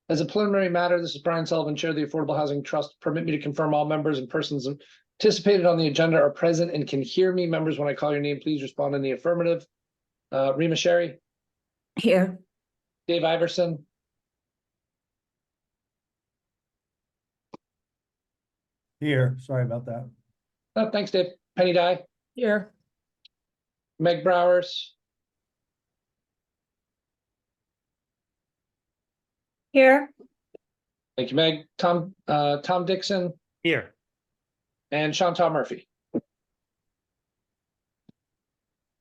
As a preliminary matter, this is Brian Sullivan, Chair of the Affordable Housing Trust. Permit me to confirm all members and persons anticipated on the agenda are present and can hear me. Members, when I call your name, please respond in the affirmative. Rima Sherry. Here. Dave Iverson. Here, sorry about that. Oh, thanks, Dave. Penny Dye. Here. Meg Browers. Here. Thank you, Meg. Tom Dixon Here. and Chantal Murphy.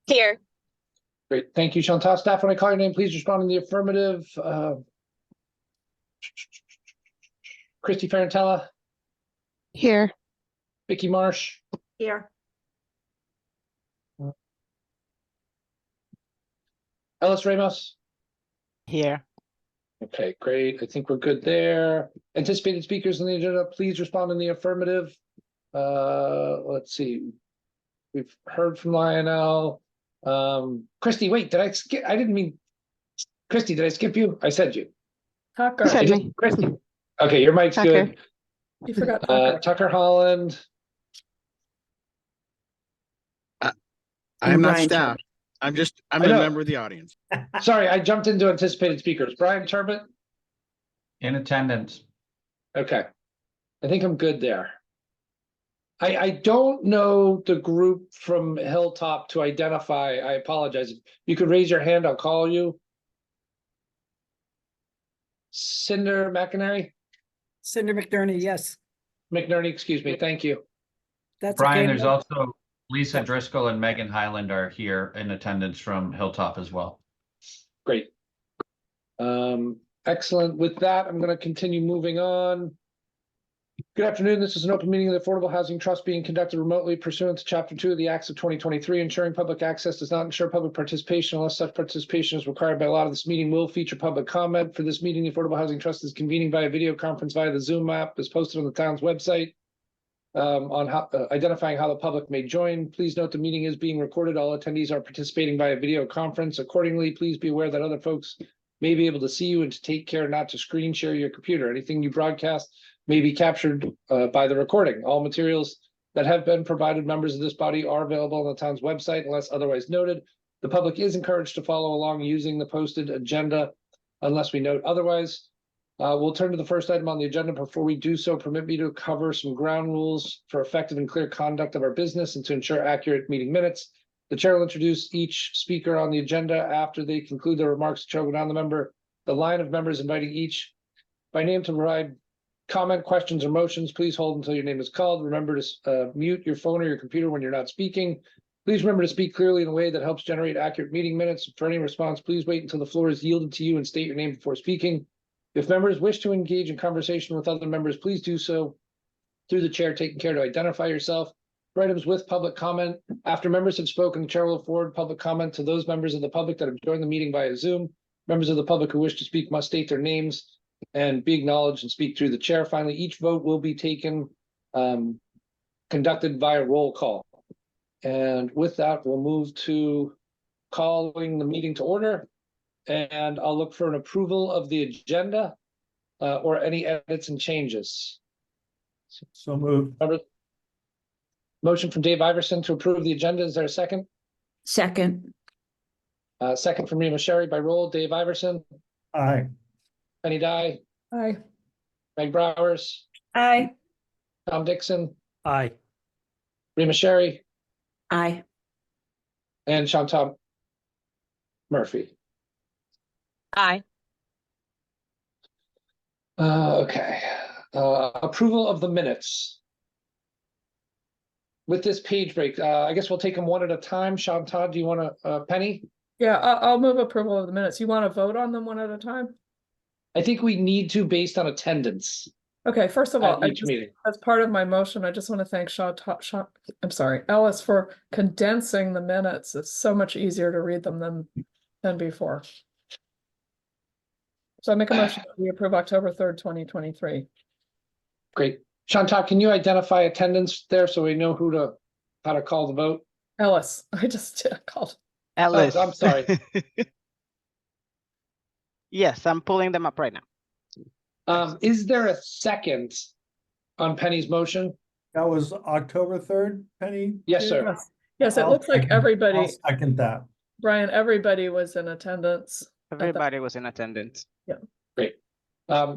Here. Great. Thank you, Chantal. Staff, when I call your name, please respond in the affirmative. Christy Ferrantella. Here. Vicky Marsh. Here. Ellis Ramos. Here. Okay, great. I think we're good there. Anticipated speakers on the agenda, please respond in the affirmative. Let's see. We've heard from Lionel. Christy, wait, did I skip? I didn't mean, Christy, did I skip you? I said you. Tucker. You said me. Christy. Okay, your mic's Tucker. good. You forgot Tucker. Tucker Holland. I'm not Brian staff. I'm I a know. member of the audience. Sorry, I jumped into anticipated speakers. Brian Turbot. In attendance. Okay. I think I'm good there. I don't know the group from Hilltop to identify. I apologize. You could raise your hand, I'll call you. Cinder McInerney? Cinder McNerney, yes. McNerney, excuse me. Thank you. That's Brian, okay. there's also Lisa Driscoll and Megan Highland are here in attendance from Hilltop as well. Great. Excellent. With that, I'm going to continue moving on. Good afternoon. This is an open meeting of the Affordable Housing Trust being conducted remotely pursuant to Chapter 2 of the Acts of 2023. Ensuring public access does not ensure public participation unless such participation is required by law. This meeting will feature public comment. For this meeting, the Affordable Housing Trust is convening via video conference via the Zoom app as posted on the town's website. On how identifying how the public may join. Please note the meeting is being recorded. All attendees are participating via video conference. Accordingly, please be aware that other folks may be able to see you and to take care not to screen share your computer. Anything you broadcast may be captured by the recording. All materials that have been provided members of this body are available on the town's website unless otherwise noted. The public is encouraged to follow along using the posted agenda unless we note otherwise. We'll turn to the first item on the agenda. Before we do so, permit me to cover some ground rules for effective and clear conduct of our business and to ensure accurate meeting minutes. The chair will introduce each speaker on the agenda. After they conclude their remarks, the chair will go down the line of members inviting each by name to provide comment, questions, or motions. Please hold until your name is called. Remember to mute your phone or your computer when you're not speaking. Please remember to speak clearly in a way that helps generate accurate meeting minutes. For any response, please wait until the floor is yielded to you and state your name before speaking. If members wish to engage in conversation with other members, please do so through the chair, taking care to identify yourself. For items with public comment, after members have spoken, the chair will forward public comment to those members of the public that have joined the meeting via Zoom. Members of the public who wish to speak must state their names and be acknowledged and speak through the chair. Finally, each vote will be taken, conducted via roll call. And with that, we'll move to calling the meeting to order. And I'll look for an approval of the agenda or any edits and changes. So moved. Motion from Dave Iverson to approve the agenda. Is there a second? Second. Second from Rima Sherry by roll. Dave Iverson, Aye. Penny Dye, Aye. Meg Browers, Aye. Tom Dixon, Aye. Rima Sherry, Aye. and Chantal Murphy. Aye. Okay. Approval of the minutes. With this page break, I guess we'll take them one at a time. Chantal, do you want to, Penny? Yeah, I'll move approval of the minutes. You want to vote on them one at a time? I think we need to based on attendance Okay, first of all, at each meeting. as part of my motion, I just want to thank Ellis for condensing the minutes. It's so much easier to read them than before. So I make a motion that we approve October 3rd, 2023. Great. Chantal, can you identify attendance there so we know how to call the vote? Ellis, I just called. Ellis. Oh, I'm sorry. Yes, I'm pulling them up right now. Is there a second on Penny's motion? That was October 3rd, Penny? Yes, did? sir. Yes, yes, it I'll looks like second- I'll everybody, second that. Brian, everybody was in attendance. at that- Everybody was in attendance.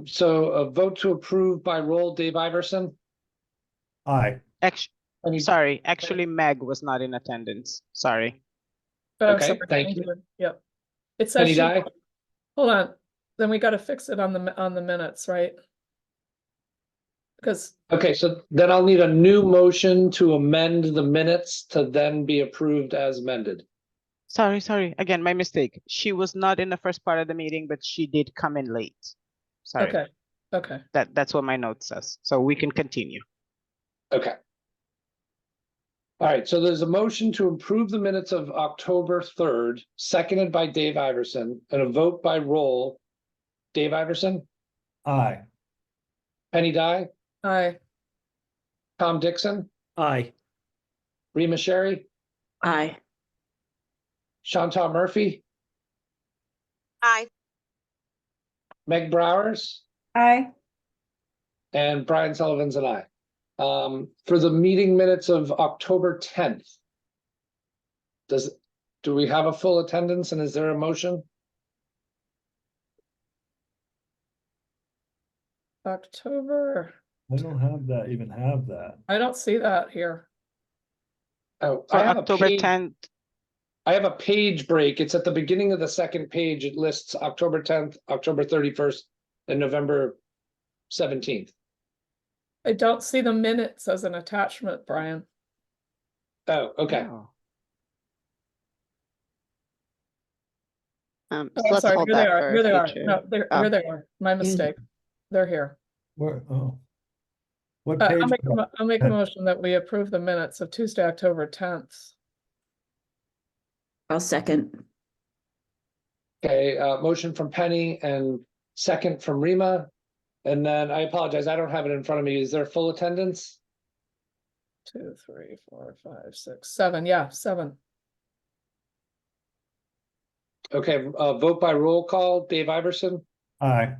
So a vote to approve by roll, Dave Iverson. Aye. Penny- Sorry, actually Meg was not in attendance. Sorry. Oh, Okay, sorry, thank you. Yep. It says Penny she, Dye? hold on, then we gotta fix it on the minutes, right? Because, Okay, so then I'll need a new motion to amend the minutes to then be approved as amended. Sorry. Again, my mistake. She was not in the first part of the meeting, but she did come in late. Sorry. okay, That's what my note says. So we can continue. Okay. All right, so there's a motion to approve the minutes of October 3rd, seconded by Dave Iverson, and a vote by roll. Dave Iverson, Aye. Penny Dye, aye, Tom Dixon, Aye. Rima Sherry, Aye. Chantal Murphy, Aye. Meg Browers, Aye. and Brian Sullivan's an aye. For the meeting minutes of October 10th. Do we have a full attendance and is there a motion? October, I don't have that, even have that. I don't see that here. Oh, For I have a October page, 10th, I have a page break. It's at the beginning of the second page. It lists October 10th, October 31st, and November 17th. I don't see the minutes as an attachment, Brian. Oh, okay. oh. Oh, I'm sorry, here they are, here they are, no, Oh. here they are, my mistake, they're here. Where, oh. What page? I'll make a Okay. motion that we approve the minutes of Tuesday, October 10th. I'll second. Okay, motion from Penny and second from Rima. And then I apologize, I don't have it in front of me. Is there full attendance? 2, 3, 4, 5, 6, 7, yeah, 7. Okay, vote by roll call. Dave Iverson, Aye.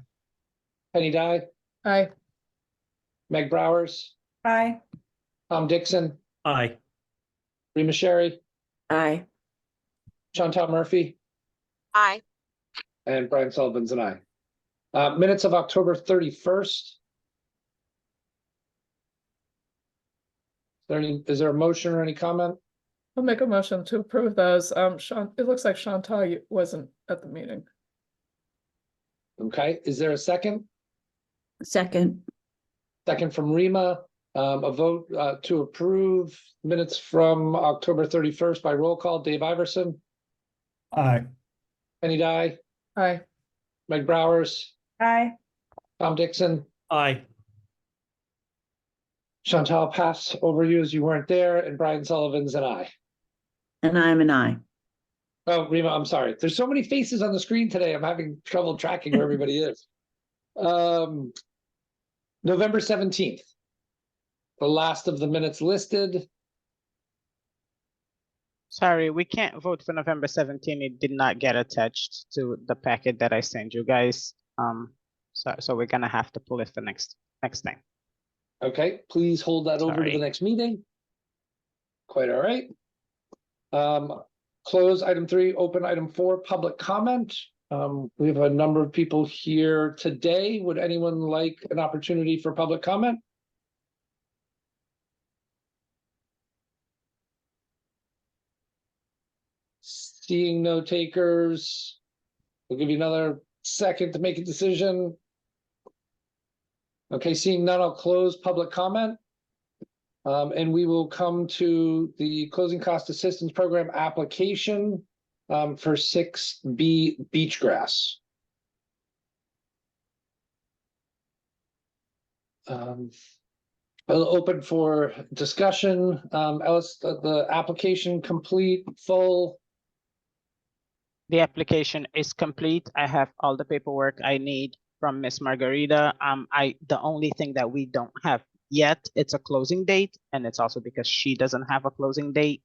Penny Dye, Aye, Meg Browers, Aye. Tom Dixon, Aye. Rima Sherry, Aye. Chantal Murphy, Aye. and Brian Sullivan's an aye. Minutes of October 31st. Is there a motion or any comment? I'll make a motion to approve those. Sean, it looks like Chantal wasn't at the meeting. Okay, is there a second? Second. Second from Rima, a vote to approve minutes from October 31st by roll call. Dave Iverson, Aye. Penny Dye, Aye, Meg Browers, Aye. Tom Dixon, Aye. Chantal, pass over you as you weren't there, and Brian Sullivan's an aye. And I'm an aye. Oh, Rima, I'm sorry. There's so many faces on the screen today. I'm having trouble tracking where everybody is. November 17th. The last of the minutes listed. Sorry, we can't vote for November 17. It did not get attached to the packet that I sent you guys. So we're gonna have to pull it for next time. Okay, please hold that over to the Sorry. next meeting. Quite all right. Close item 3, open item 4, public comment. We have a number of people here today. Would anyone like an opportunity for public comment? Seeing no takers, we'll give you another second to make a decision. Okay, seeing none, I'll close public comment. And we will come to the closing cost assistance program application for 6B Beachgrass. I'll open for discussion. Ellis, the application complete, full? The application is complete. I have all the paperwork I need from Miss Margarita. The only thing that we don't have yet, it's a closing date, and it's also because she doesn't have a closing date.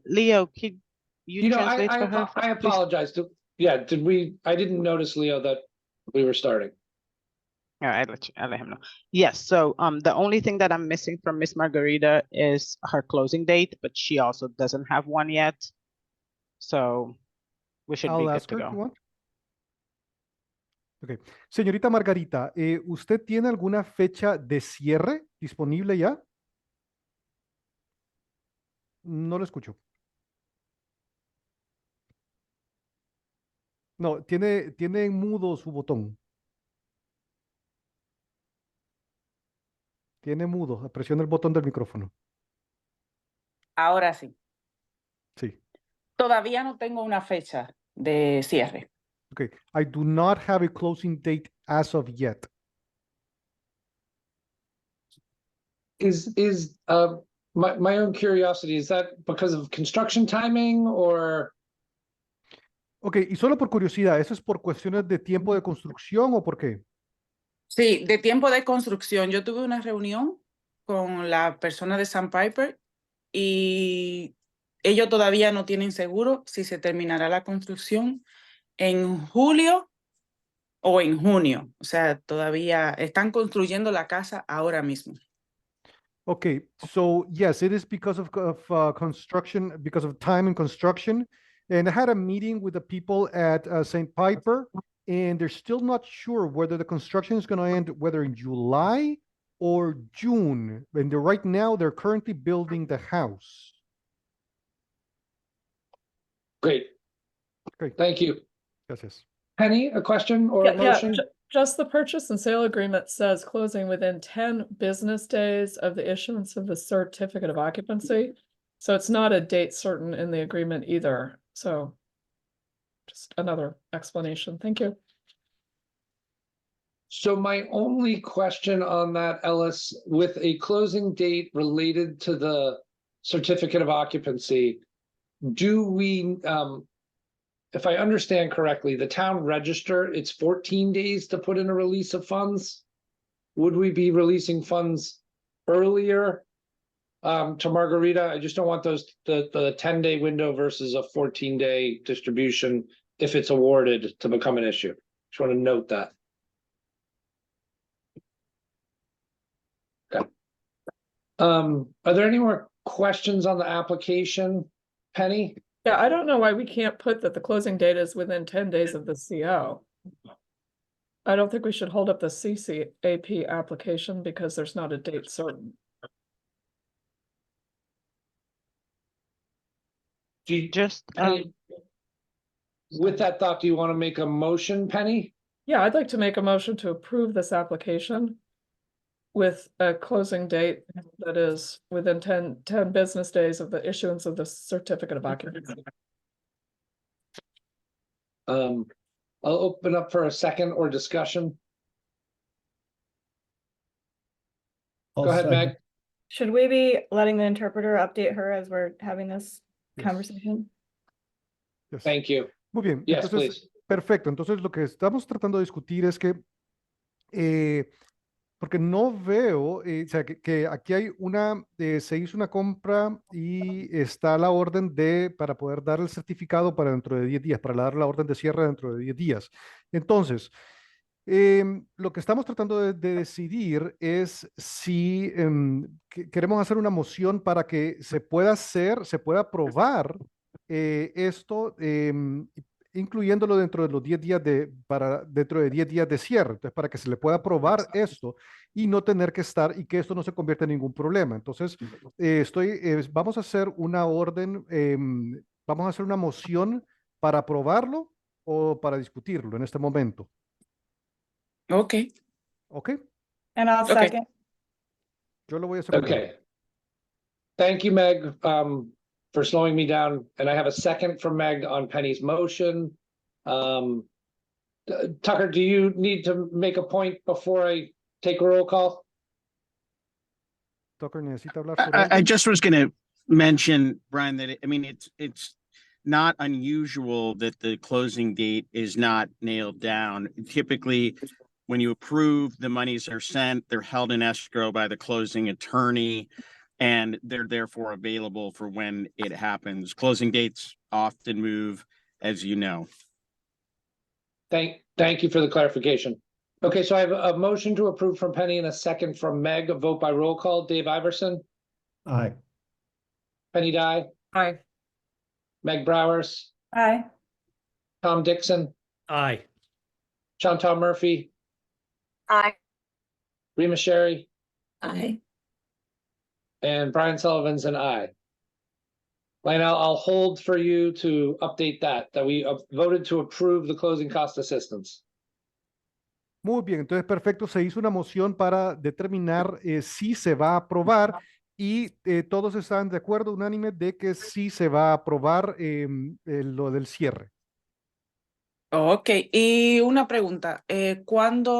Leo, could you translate for her? I please? apologize. Yeah, I didn't notice, Leo, that we were starting. I'll let him know. Yes, so the only thing that I'm missing from Miss Margarita is her closing date, but she also doesn't have one yet. So we should be I'll good ask to her, you go. want? Ok. Señorita Margarita, ¿usted tiene alguna fecha de cierre disponible ya? No lo escucho. No, tiene en mudo su botón. Tiene mudo. Presiona el botón del micrófono. Ahora sí. Sí. Todavía no tengo una fecha de cierre. Okay. I do not have a closing date as of yet. My own curiosity, is that because of construction timing or? Ok, y solo por curiosidad, ¿eso es por cuestiones de tiempo de construcción o por qué? Sí, de tiempo de construcción. Yo tuve una reunión con la persona de Sandpiper y ellos todavía no tienen seguro si se terminará la construcción en julio o en junio. O sea, todavía están construyendo la casa ahora mismo. Okay, so yes, it is because of construction, because of time and construction. And I had a meeting with the people at St. Piper, and they're still not sure whether the construction is going to end whether in July or June. And right now, they're currently building the house. Great. Great. Thank you. Gracias. Penny, a question or a motion? Just the purchase and sale agreement says closing within 10 business days of the issuance of the certificate of occupancy. So it's not a date certain in the agreement either. So just another explanation. Thank you. So my only question on that, Ellis, with a closing date related to the certificate of occupancy, do we, if I understand correctly, the town register, it's 14 days to put in a release of funds? Would we be releasing funds earlier to Margarita? I just don't want the 10-day window versus a 14-day distribution if it's awarded to become an issue. Just want to note that. Okay. Are there any more questions on the application, Penny? Yeah, I don't know why we can't put that the closing date is within 10 days of the CO. I don't think we should hold up the CCAP application because there's not a date certain. Do you, Just Penny, with that thought, do you want to make a motion, Penny? Yeah, I'd like to make a motion to approve this application with a closing date that is within 10 business days of the issuance of the certificate of occupancy. I'll open up for a second or discussion. I'll Go ahead, second. Meg. Should we be letting the interpreter update her as we're having this Yes. conversation? Yes. Thank you. Muy bien. Yes, Entonces, please. perfecto. Entonces, lo que estamos tratando de discutir es que, porque no veo, o sea, que aquí hay se hizo una compra y está la orden para poder dar el certificado para dentro de 10 días, para dar la orden de cierre dentro de 10 días. Entonces, lo que estamos tratando de decidir es si queremos hacer una moción para que se pueda aprobar esto, incluyéndolo dentro de los 10 días dentro de 10 días de cierre. Entonces, para que se le pueda aprobar esto y no tener que estar y que esto no se convierta en ningún problema. Entonces, vamos a hacer una orden, vamos a hacer una moción para aprobarlo o para discutirlo en este momento. Okay. Okay. And I'll Okay. second. Yo lo voy a secundar. Okay. Thank you, Meg, for slowing me down. And I have a second from Meg on Penny's motion. Tucker, do you need to make a point before I take a roll call? Tucker, ¿necesita hablar sobre I algo? just was going to mention, Brian, that it's not unusual that the closing date is not nailed down. Typically, when you approve, the monies are sent, they're held in escrow by the closing attorney, and they're therefore available for when it happens. Closing dates often move, as you know. Thank you for the clarification. Okay, so I have a motion to approve from Penny and a second from Meg, a vote by roll call. Dave Iverson, Aye. Penny Dye, Aye. Meg Browers, Aye. Tom Dixon, Aye. Chantal Murphy, Aye. Rima Sherry, Aye. and Brian Sullivan's an aye. Lionel, I'll hold for you to update that we voted to approve the closing cost assistance. Muy bien, entonces perfecto, se hizo una moción para determinar si se va a aprobar y todos están de acuerdo unánime de que sí se va a aprobar lo del cierre. Ok, y una pregunta, ¿cuándo,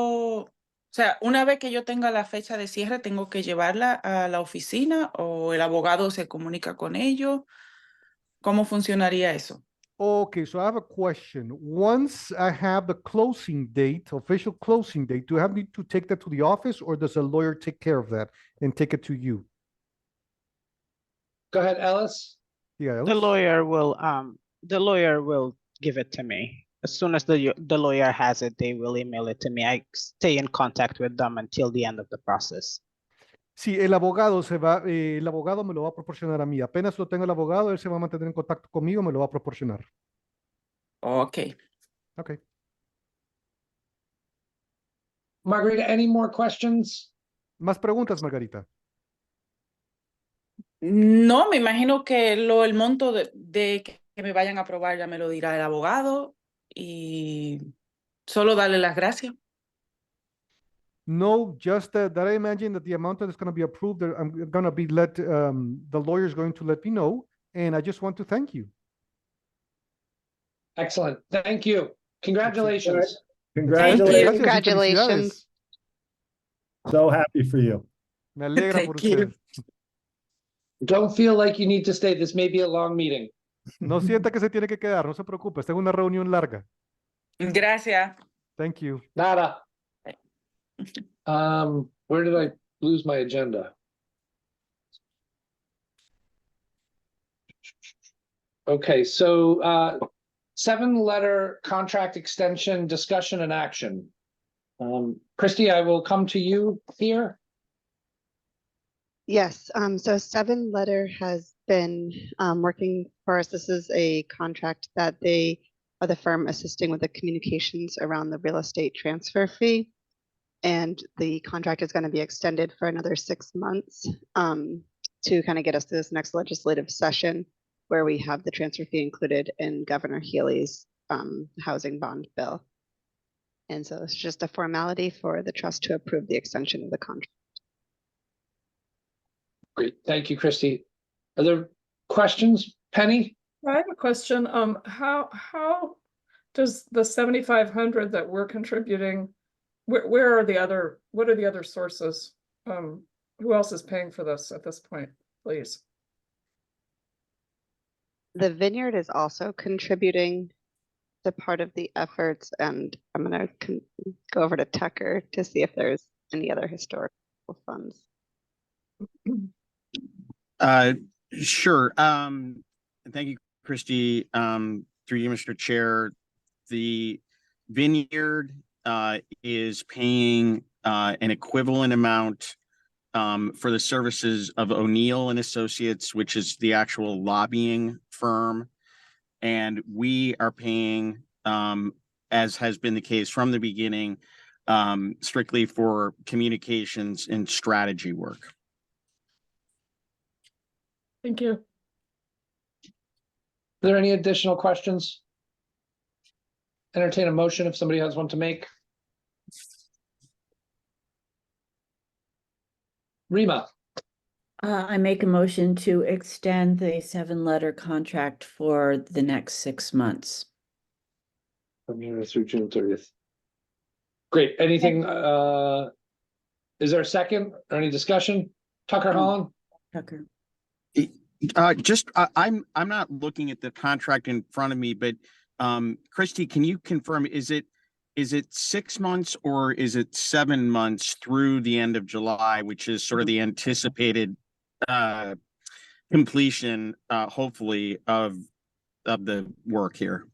o sea, una vez que yo tenga la fecha de cierre, tengo que llevarla a la oficina o el abogado se comunica con ellos? ¿Cómo funcionaría eso? Okay, so I have a question. Once I have the closing date, official closing date, do I have to take that to the office or does a lawyer take care of that and take it to you? Go ahead, Ellis. Yeah, The lawyer will give it to me. As soon as the lawyer has it, they will email it to me. I stay in contact with them until the end of the process. Sí, el abogado me lo va a proporcionar a mí. Apenas lo tenga el abogado, él se va a mantener en contacto conmigo, me lo va a proporcionar. Ok. Okay. Margarita, any more questions? ¿Más preguntas, Margarita? No, me imagino que el monto de que me vayan a aprobar ya me lo dirá el abogado y solo darle las gracias. No, just that I imagine that the amount that is going to be approved, I'm going to be the lawyer is going to let me know, and I just want to thank you. Excellent. Thank you. Congratulations. Congratulations. Gracias y felicidades. So happy for you. Me alegra por Thank you. usted. Don't feel like you need to stay. This may be a long meeting. No sienta que se tiene que quedar, no se preocupe, esta es una reunión larga. Gracias. Thank you. Nada. Where did I lose my agenda? Okay, so 7-letter contract extension, discussion and action. Christy, I will come to you here. Yes, so 7-letter has been working for us. This is a contract that they are the firm assisting with the communications around the real estate transfer fee. And the contract is going to be extended for another 6 months to kind of get us to this next legislative session where we have the transfer fee included in Governor Healy's housing bond bill. And so it's just a formality for the trust to approve the extension of the contract. Great, thank you, Christy. Are there questions? Penny? I have a question. How does the 7,500 that we're contributing, where are what are the other sources? Who else is paying for this at this point, please? The Vineyard is also contributing to part of the efforts, and I'm going to go over to Tucker to see if there's any other historical funds. Sure. Thank you, Christy. Through you, Mr. Chair, the Vineyard is paying an equivalent amount for the services of O'Neill and Associates, which is the actual lobbying firm. And we are paying, as has been the case from the beginning, strictly for communications and strategy work. Thank you. Are there any additional questions? Entertain a motion if somebody has one to make. Rima, I make a motion to extend the 7-letter contract for the next 6 months. from here through June 30th. Great, anything, is there a second or any discussion? Tucker Holland? Tucker. I'm not looking at the contract in front of me, but Christy, can you confirm, is it 6 months or is it 7 months through the end of July, which is sort of the anticipated completion, hopefully, of the work here?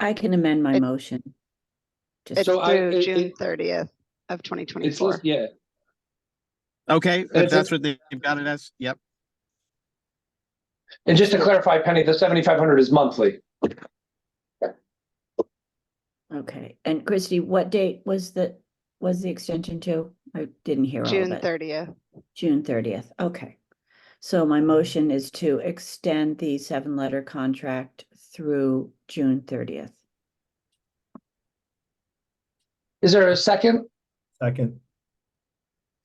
I can amend my motion. It's So through June 30th. of twenty It's twenty-four. listed, yeah. Okay, And if that's what they've got it as, yep. And just to clarify, Penny, the 7,500 is monthly. Okay, and Christy, what date was the extension to? I didn't hear all of June it. 30th. June 30th, okay. So my motion is to extend the 7-letter contract through June 30th. Is there a second? Second.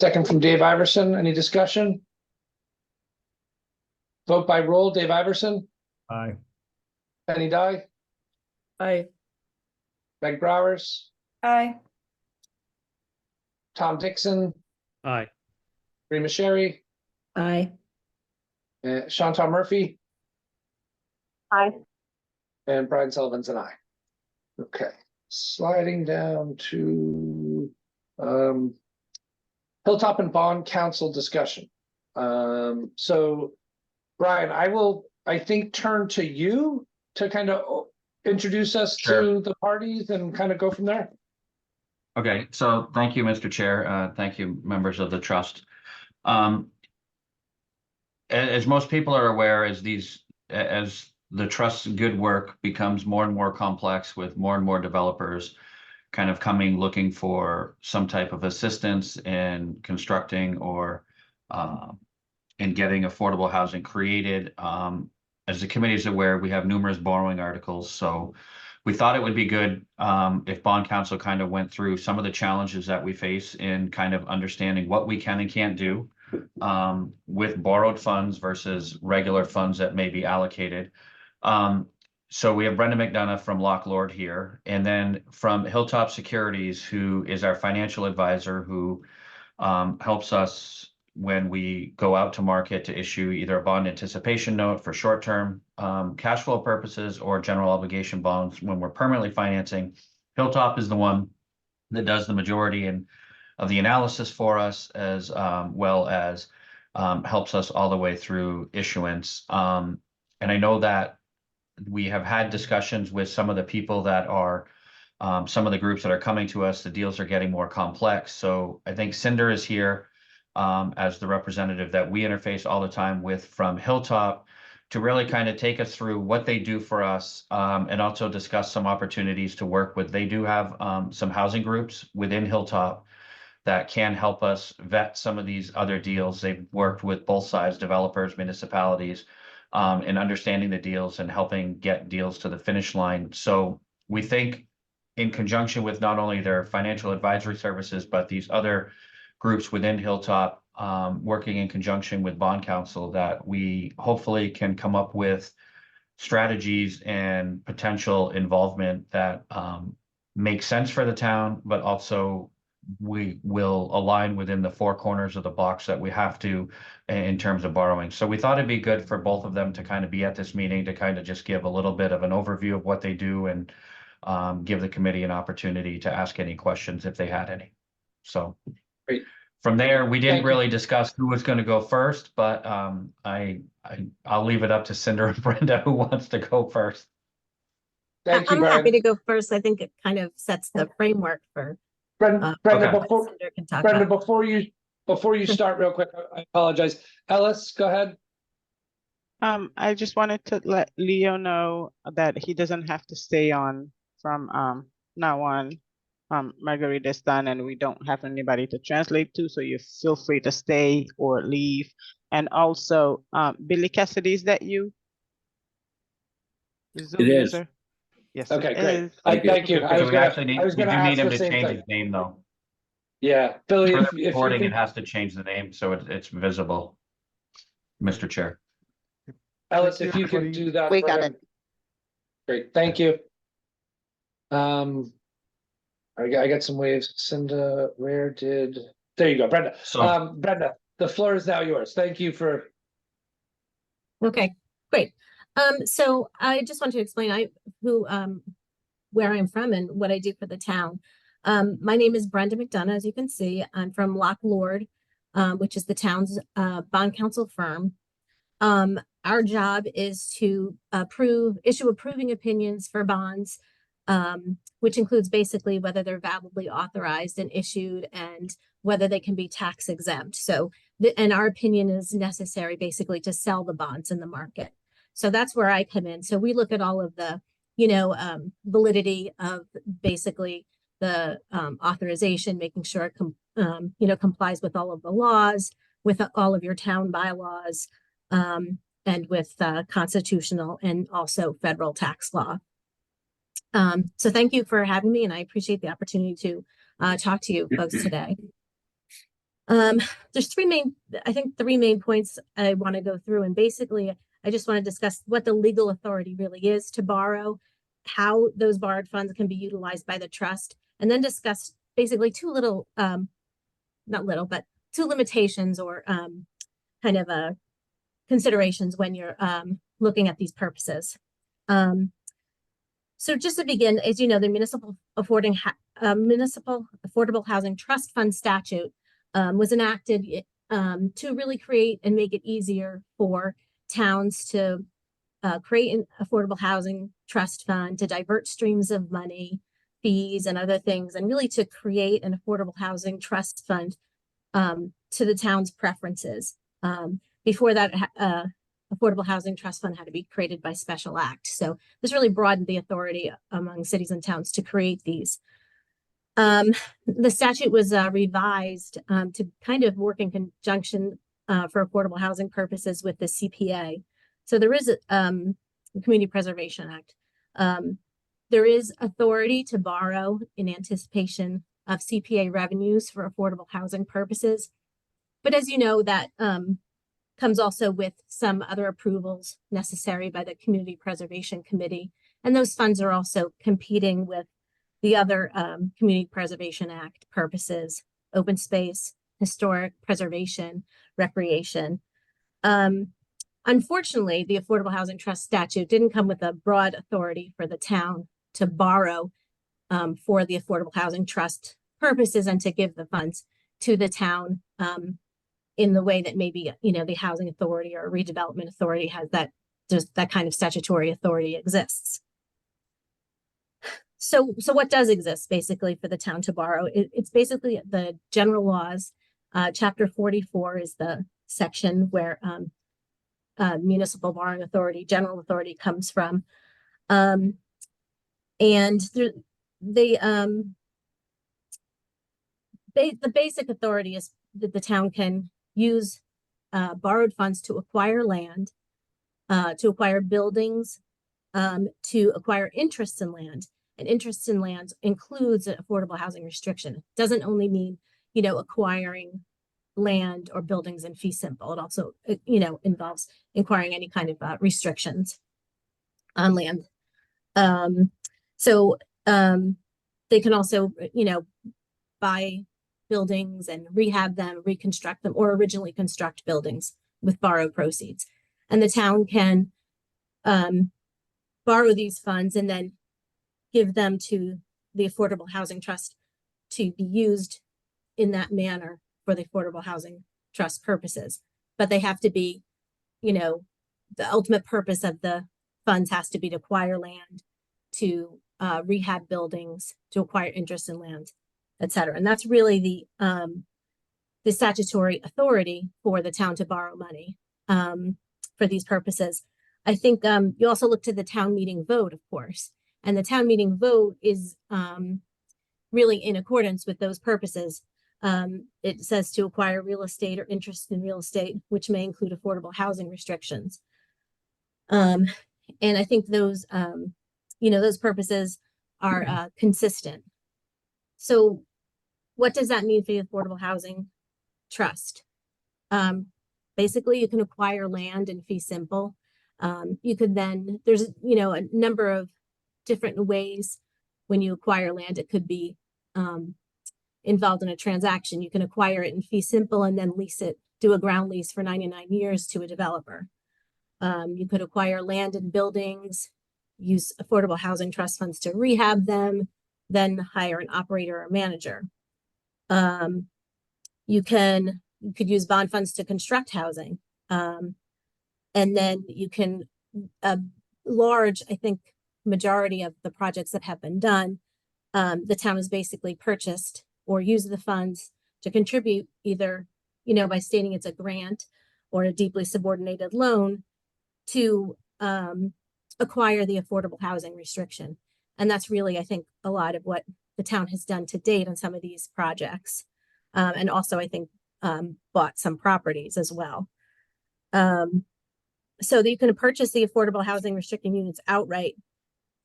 Second from Dave Iverson. Any discussion? Vote by roll. Dave Iverson, Aye. Penny Dye, Aye. Meg Bowers, Aye. Tom Dixon, Aye. Rima Sherry, Aye. Chantal Murphy, Aye. and Brian Sullivan's an aye. Okay, sliding down to Hilltop and Bond Council discussion. So Brian, I think turn to you to kind of introduce us Sure. to the parties and kind of go from there. Okay, so thank you, Mr. Chair. Thank you, members of the trust. As most people are aware, as the trust's good work becomes more and more complex with more and more developers kind of coming looking for some type of assistance in constructing or in getting affordable housing created. As the committee is aware, we have numerous borrowing articles, so we thought it would be good if Bond Council kind of went through some of the challenges that we face in kind of understanding what we can and can't do with borrowed funds versus regular funds that may be allocated. So we have Brenda McDonough from Lock Lord here, and then from Hilltop Securities, who is our financial advisor, who helps us when we go out to market to issue either a bond anticipation note for short-term cash flow purposes or general obligation bonds when we're permanently financing. Hilltop is the one that does the majority of the analysis for us, as well as helps us all the way through issuance. And I know that we have had discussions with some of the people that are some of the groups that are coming to us. The deals are getting more complex. So I think Cinder is here as the representative that we interface all the time with from Hilltop to really kind of take us through what they do for us and also discuss some opportunities to work with. They do have some housing groups within Hilltop that can help us vet some of these other deals. They've worked with both sides, developers, municipalities, in understanding the deals and helping get deals to the finish line. So we think in conjunction with not only their financial advisory services, but these other groups within Hilltop, working in conjunction with Bond Council, that we hopefully can come up with strategies and potential involvement that make sense for the town, but also we will align within the four corners of the box that we have to in terms of borrowing. So we thought it'd be good for both of them to kind of be at this meeting to kind of just give a little bit of an overview of what they do and give the committee an opportunity to ask any questions if they had any. So Great. From there, we didn't Thank you. really discuss who was going to go first, but I'll leave it up to Cinder and Brenda who wants to go first. Thank you, I'm happy Brian. to go first. I think it kind of sets the framework for Brenda, Okay. before Cinder can talk Brenda, about. before you start real quick, I apologize. Ellis, go ahead. I just wanted to let Leo know that he doesn't have to stay on from now on. Margarita's done and we don't have anybody to translate to, so you feel free to stay or leave. And also, Billy Cassidy, is that you? The Zoom It is. user? Yes. Okay, it great. is. Thank you. So we actually need, I was we gonna do need ask him the to same change thing. his name though. Yeah, Billy, For if the you recording, could, it has to change the name so it's visible. Mr. Chair. Ellis, Thank if you, you could everybody. do that. We for got him. it. Great, thank you. I got some waves. Cinda, there you go, Brenda. So Brenda, the floor is now yours. Thank you for, Okay, great. So I just want to explain where I'm from and what I do for the town. My name is Brenda McDonough, as you can see. I'm from Lock Lord, which is the town's bond counsel firm. Our job is to issue approving opinions for bonds which includes basically whether they're validly authorized and issued and whether they can be tax exempt. So, and our opinion is necessary basically to sell the bonds in the market. So that's where I come in. So we look at all of the, validity of basically the authorization, making sure it complies with all of the laws, with all of your town bylaws, and with constitutional and also federal tax law. So thank you for having me, and I appreciate the opportunity to talk to you folks today. There's three main points I want to go through, and basically I just want to discuss what the legal authority really is to borrow, how those borrowed funds can be utilized by the trust, and then discuss basically two limitations or kind of considerations when you're looking at these purposes. So just to begin, as you know, the Municipal Affordable Housing Trust Fund statute was enacted to really create and make it easier for towns to create an affordable housing trust fund, to divert streams of money, fees, and other things, and really to create an affordable housing trust fund to the town's preferences. Before that, Affordable Housing Trust Fund had to be created by special act. So this really broadened the authority among cities and towns to create these. The statute was revised to kind of work in conjunction for affordable housing purposes with the CPA. So there is a Community Preservation Act. There is authority to borrow in anticipation of CPA revenues for affordable housing purposes. But as you know, that comes also with some other approvals necessary by the Community Preservation Committee. And those funds are also competing with the other Community Preservation Act purposes: open space, historic preservation, recreation. Unfortunately, the Affordable Housing Trust statute didn't come with a broad authority for the town to borrow for the Affordable Housing Trust purposes and to give the funds to the town in the way that maybe, the Housing Authority or Redevelopment Authority has that kind of statutory authority exists. So what does exist basically for the town to borrow? It's basically the general laws. Chapter 44 is the section where municipal borrowing authority, general authority comes from. And the basic authority is that the town can use borrowed funds to acquire land, to acquire buildings, to acquire interests in land. And interests in land includes an affordable housing restriction. It doesn't only mean, acquiring land or buildings in fee simple. It also, involves acquiring any kind of restrictions on land. They can also, buy buildings and rehab them, reconstruct them, or originally construct buildings with borrowed proceeds. And the town can borrow these funds and then give them to the Affordable Housing Trust to be used in that manner for the Affordable Housing Trust purposes. But they have to be, the ultimate purpose of the funds has to be to acquire land, to rehab buildings, to acquire interest in land, et cetera. And that's really the statutory authority for the town to borrow money for these purposes. I think you also look to the town meeting vote, of course, and the town meeting vote is really in accordance with those purposes. It says to acquire real estate or interest in real estate, which may include affordable housing restrictions. And I think those, those purposes are consistent. So what does that mean for the Affordable Housing Trust? Basically, you can acquire land in fee simple. You could then, there's, a number of different ways when you acquire land. It could be involved in a transaction. You can acquire it in fee simple and then lease it, do a ground lease for 99 years to a developer. You could acquire land and buildings, use affordable housing trust funds to rehab them, then hire an operator or manager. You could use bond funds to construct housing. And then you can, I think majority of the projects that have been done, the town has basically purchased or used the funds to contribute either, by stating it's a grant or a deeply subordinated loan to acquire the affordable housing restriction. And that's really, I think, a lot of what the town has done to date on some of these projects. And also, I think, bought some properties as well. So that you can purchase the affordable housing restricting units outright.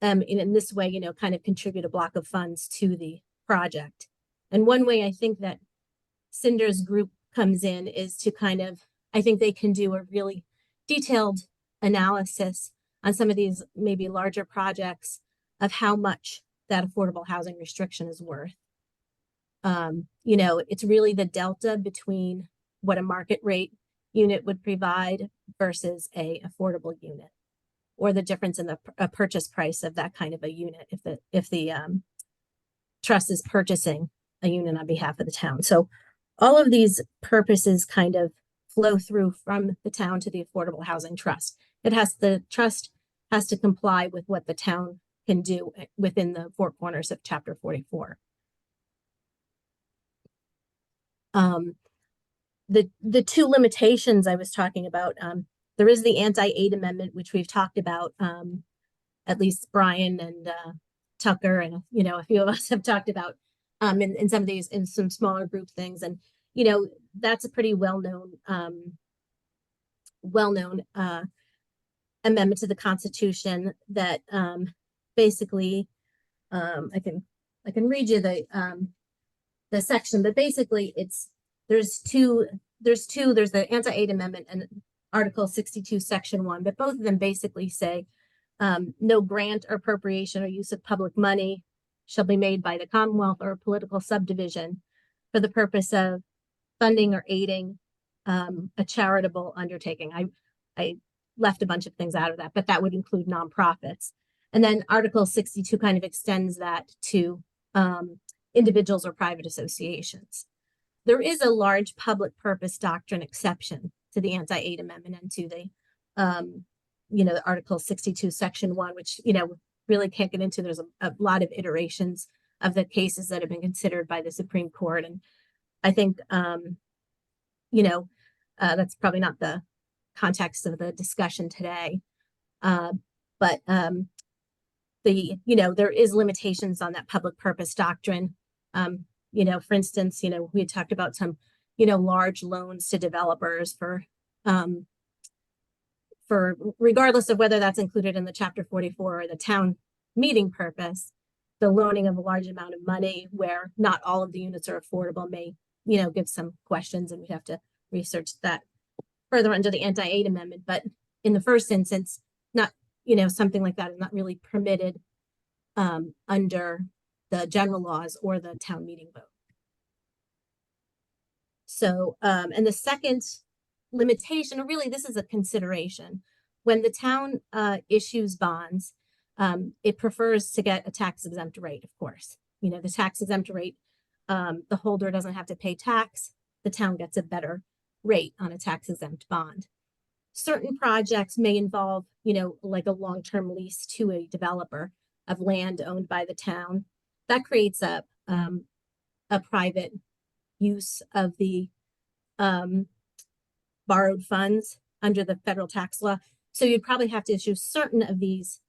In this way, kind of contribute a block of funds to the project. And one way I think that Cinder's group comes in is to I think they can do a really detailed analysis on some of these maybe larger projects of how much that affordable housing restriction is worth. It's really the delta between what a market rate unit would provide versus a affordable unit, or the difference in the purchase price of that kind of a unit if the trust is purchasing a unit on behalf of the town. So all of these purposes kind of flow through from the town to the Affordable Housing Trust. The trust has to comply with what the town can do within the four corners of Chapter 44. The two limitations I was talking about, there is the anti-aid amendment, which we've talked about, at least Brian and Tucker and a few of us have talked about in some of these, in some smaller group things. And that's a pretty well-known amendment to the Constitution that basically I can read you the section, but basically there's the anti-aid amendment and Article 62, Section 1, but both of them basically say no grant or appropriation or use of public money shall be made by the Commonwealth or a political subdivision for the purpose of funding or aiding a charitable undertaking. I left a bunch of things out of that, but that would include nonprofits. And then Article 62 kind of extends that to individuals or private associations. There is a large public purpose doctrine exception to the anti-aid amendment and to the the Article 62, Section 1, which really can't get into. There's a lot of iterations of the cases that have been considered by the Supreme Court, and I think that's probably not the context of the discussion today, but there is limitations on that public purpose doctrine. For instance, we had talked about some large loans to developers for regardless of whether that's included in the Chapter 44 or the town meeting purpose, the loaning of a large amount of money where not all of the units are affordable may, give some questions, and we'd have to research that further under the anti-aid amendment. But in the first instance, not, something like that is not really permitted under the general laws or the town meeting vote. So, and the second limitation, or really this is a consideration, when the town issues bonds, it prefers to get a tax exempt rate, of course. The tax exempt rate, the holder doesn't have to pay tax, the town gets a better rate on a tax exempt bond. Certain projects may involve, like a long-term lease to a developer of land owned by the town. That creates a private use of the borrowed funds under the federal tax law. So you'd probably have to issue certain of these,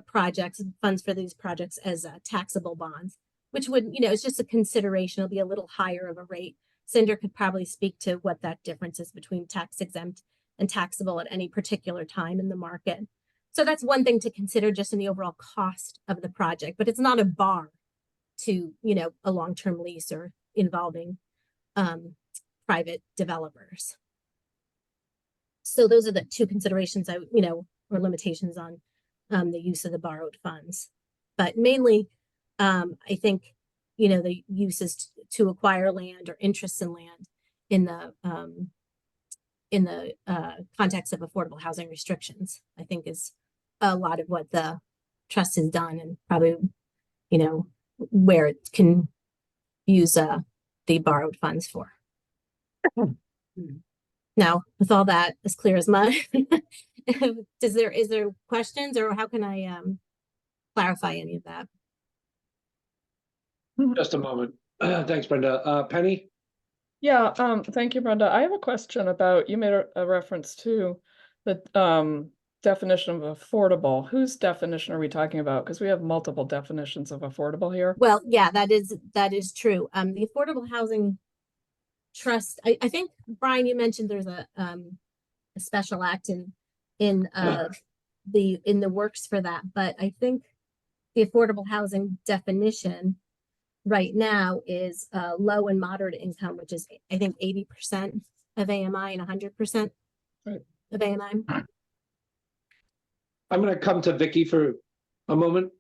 projects, funds for these projects as taxable bonds, which would, it's just a consideration. It'll be a little higher of a rate. Cinder could probably speak to what that difference is between tax exempt and taxable at any particular time in the market. So that's one thing to consider just in the overall cost of the project, but it's not a bar to, a long-term lease or involving private developers. So those are the two considerations or limitations on the use of the borrowed funds. But mainly, I think, the use is to acquire land or interests in land in the context of affordable housing restrictions, I think is a lot of what the trust has done, and probably, where it can use the borrowed funds for. Now, with all that as clear as mud, is there questions, or how can I clarify any of that? Just a moment. Thanks, Brenda. Penny? Yeah, thank you, Brenda. I have a question about, you made a reference to the definition of affordable. Whose definition are we talking about? Because we have multiple definitions of affordable here. Well, yeah, that is true. The Affordable Housing Trust, I think, Brian, you mentioned there's a special act in the works for that, but I think the affordable housing definition right now is low and moderate income, which is, I think, 80% of AMI and 100% Right. of AMI. I'm going to come to Vicky for a moment.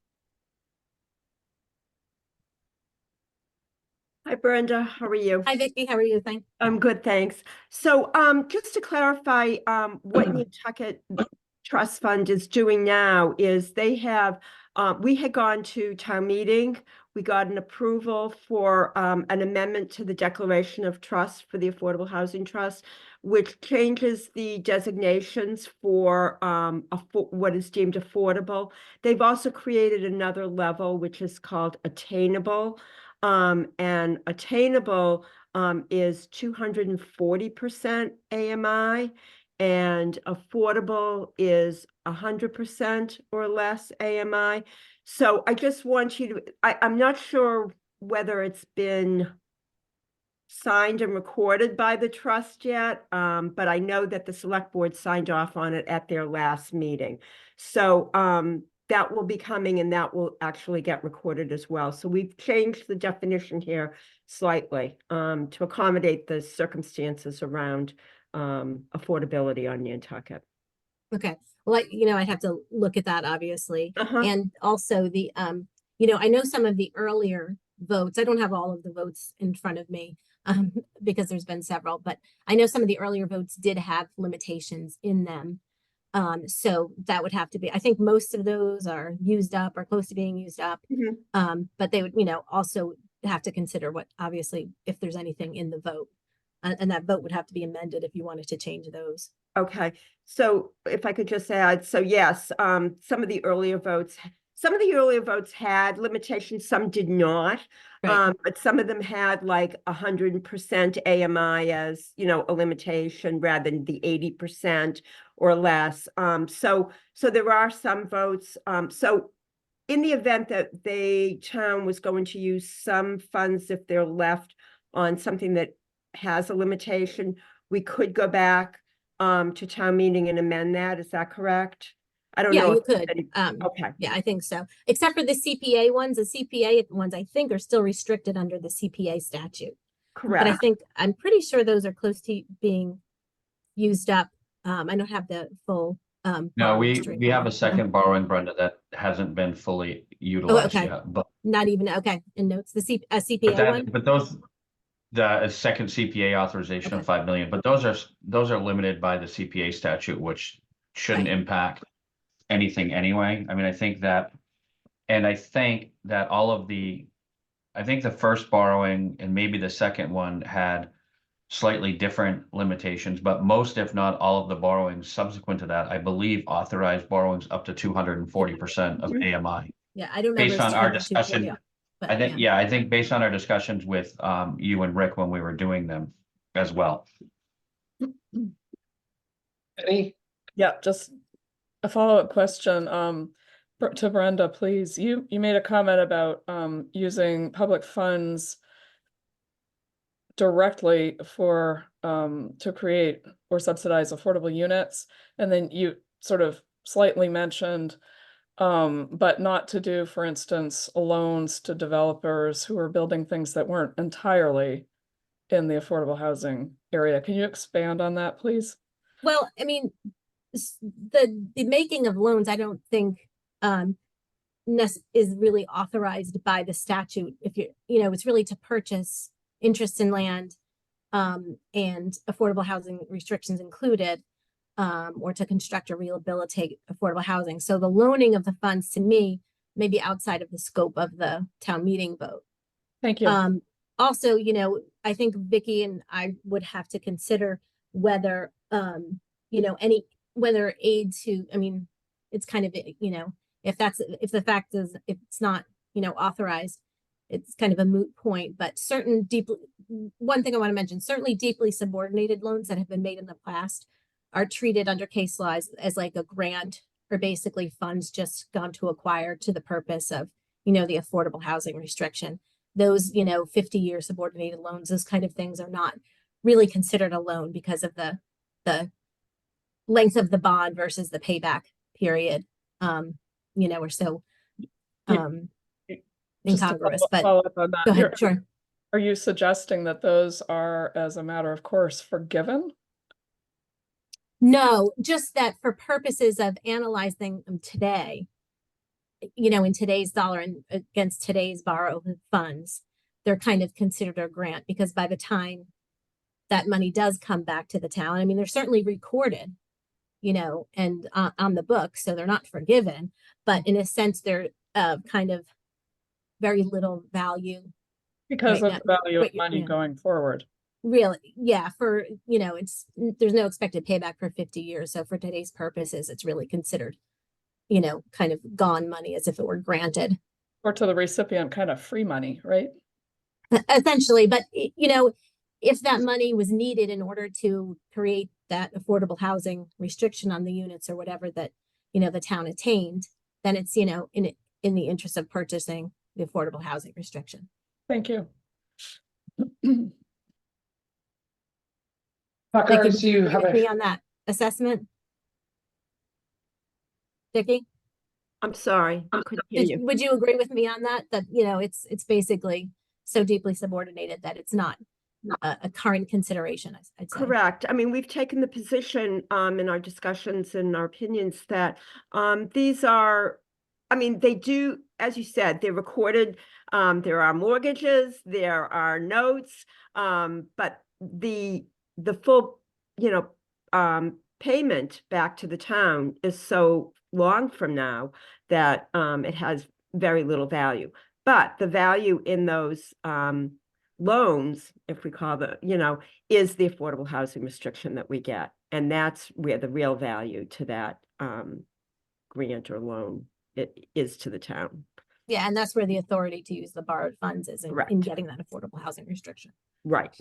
Hi, Brenda. How are you? Hi, Vicky. How are you? Thanks. I'm good, thanks. So, just to clarify, what Nantucket Trust Fund is doing now is they have, we had gone to town meeting. We got an approval for an amendment to the Declaration of Trust for the Affordable Housing Trust, which changes the designations for what is deemed affordable. They've also created another level, which is called attainable. And attainable is 240% AMI, and affordable is 100% or less AMI. So I just want you to, I'm not sure whether it's been signed and recorded by the trust yet, but I know that the select board signed off on it at their last meeting. So that will be coming, and that will actually get recorded as well. So we've changed the definition here slightly to accommodate the circumstances around affordability on Nantucket. Okay. Well, I'd have to look at that, obviously. Uh-huh. And also the, I know some of the earlier votes, I don't have all of the votes in front of me because there's been several, but I know some of the earlier votes did have limitations in them. So that would have to be, I think most of those are used up or close to being used up. Mm-hmm. But they would, also have to consider what, obviously, if there's anything in the vote. And that vote would have to be amended if you wanted to change those. Okay, so if I could just add, so yes, some of the earlier votes had limitations, some did not. Right. But some of them had like 100% AMI as, a limitation rather than the 80% or less. So there are some votes. So in the event that the town was going to use some funds, if they're left on something that has a limitation, we could go back to town meeting and amend that. Is that correct? I don't know. Yeah, you if could. any- Okay. Yeah, I think so. Except for the CPA ones. The CPA ones, I think, are still restricted under the CPA statute. Correct. But I'm pretty sure those are close to being used up. I don't have the full. No, borrowing we history have for a it. second borrowing, Brenda, that hasn't been fully utilized okay. yet, but Not even, okay, in notes, the CPA one? but those, the second CPA authorization of Okay. 5 million, but those are limited by the CPA statute, which shouldn't Right. impact anything anyway. I mean, I think that all of I think the first borrowing and maybe the second one had slightly different limitations, but most, if not all, of the borrowings subsequent to that, I believe, authorized borrowings up to 240% of AMI. Yeah, I don't remember. Based if on it's our 240, discussion, but I think, I think based on our discussions with you and Rick when we were doing them as well. Any? Yeah, just a follow-up question to Brenda, please. You made a comment about using public funds directly for to create or subsidize affordable units, and then you sort of slightly mentioned but not to do, for instance, loans to developers who are building things that weren't entirely in the affordable housing area. Can you expand on that, please? Well, I mean, the making of loans, I don't think is really authorized by the statute. If it's really to purchase interest in land and affordable housing restrictions included, or to construct or rehabilitate affordable housing. So the loaning of the funds, to me, may be outside of the scope of the town meeting vote. Thank you. Also, I think Vicky and I would have to consider whether, any whether aid to, I mean, it's kind of, you know, if the fact is, if it's not, you know, authorized, it's kind of a moot point, but one thing I want to mention, certainly deeply subordinated loans that have been made in the past are treated under case law as like a grant, or basically funds just gone to acquire to the purpose of, you know, the affordable housing restriction. Those, you know, 50-year subordinated loans, those kind of things are not really considered a loan because of the length of the bond versus the payback period, you know, or so Just to incongruous, but follow up on that, go ahead, sure. Are you suggesting that those are, as a matter of course, forgiven? No, just that for purposes of analyzing them today, you know, in today's dollar and against today's borrowed funds, they're kind of considered a grant, because by the time that money does come back to the town, I mean, they're certainly recorded, you know, and on the book, so they're not forgiven, but in a sense, they're kind of very little value. Because right of now, the value of but, money yeah. going forward. Really, yeah, for, you know, there's no expected payback for 50 years. So for today's purposes, it's really considered, you know, kind of gone money, as if it were granted. Or to the recipient, kind of free money, right? Essentially, but, you know, if that money was needed in order to create that affordable housing restriction on the units or whatever that, you know, the town attained, then it's, you know, in the interest of purchasing the affordable housing restriction. Thank you. Tucker, I Vicki, see you would have agree with me a, on that assessment? Vicki? I'm sorry, I couldn't hear you. Would you agree with me on that? That, you know, it's basically so deeply subordinated that it's not a current consideration, I'd say. Correct. I mean, we've taken the position in our discussions and our opinions that these are, I mean, they do, as you said, they're recorded. There are mortgages, there are notes, but the full, you know, payment back to the town is so long from now that it has very little value. But the value in those loans, if we call the, you know, is the affordable housing restriction that we get. And that's where the real value to that grant or loan is to the town. Yeah, and that's where the authority to use the borrowed funds is in Correct. getting that affordable housing restriction. Right.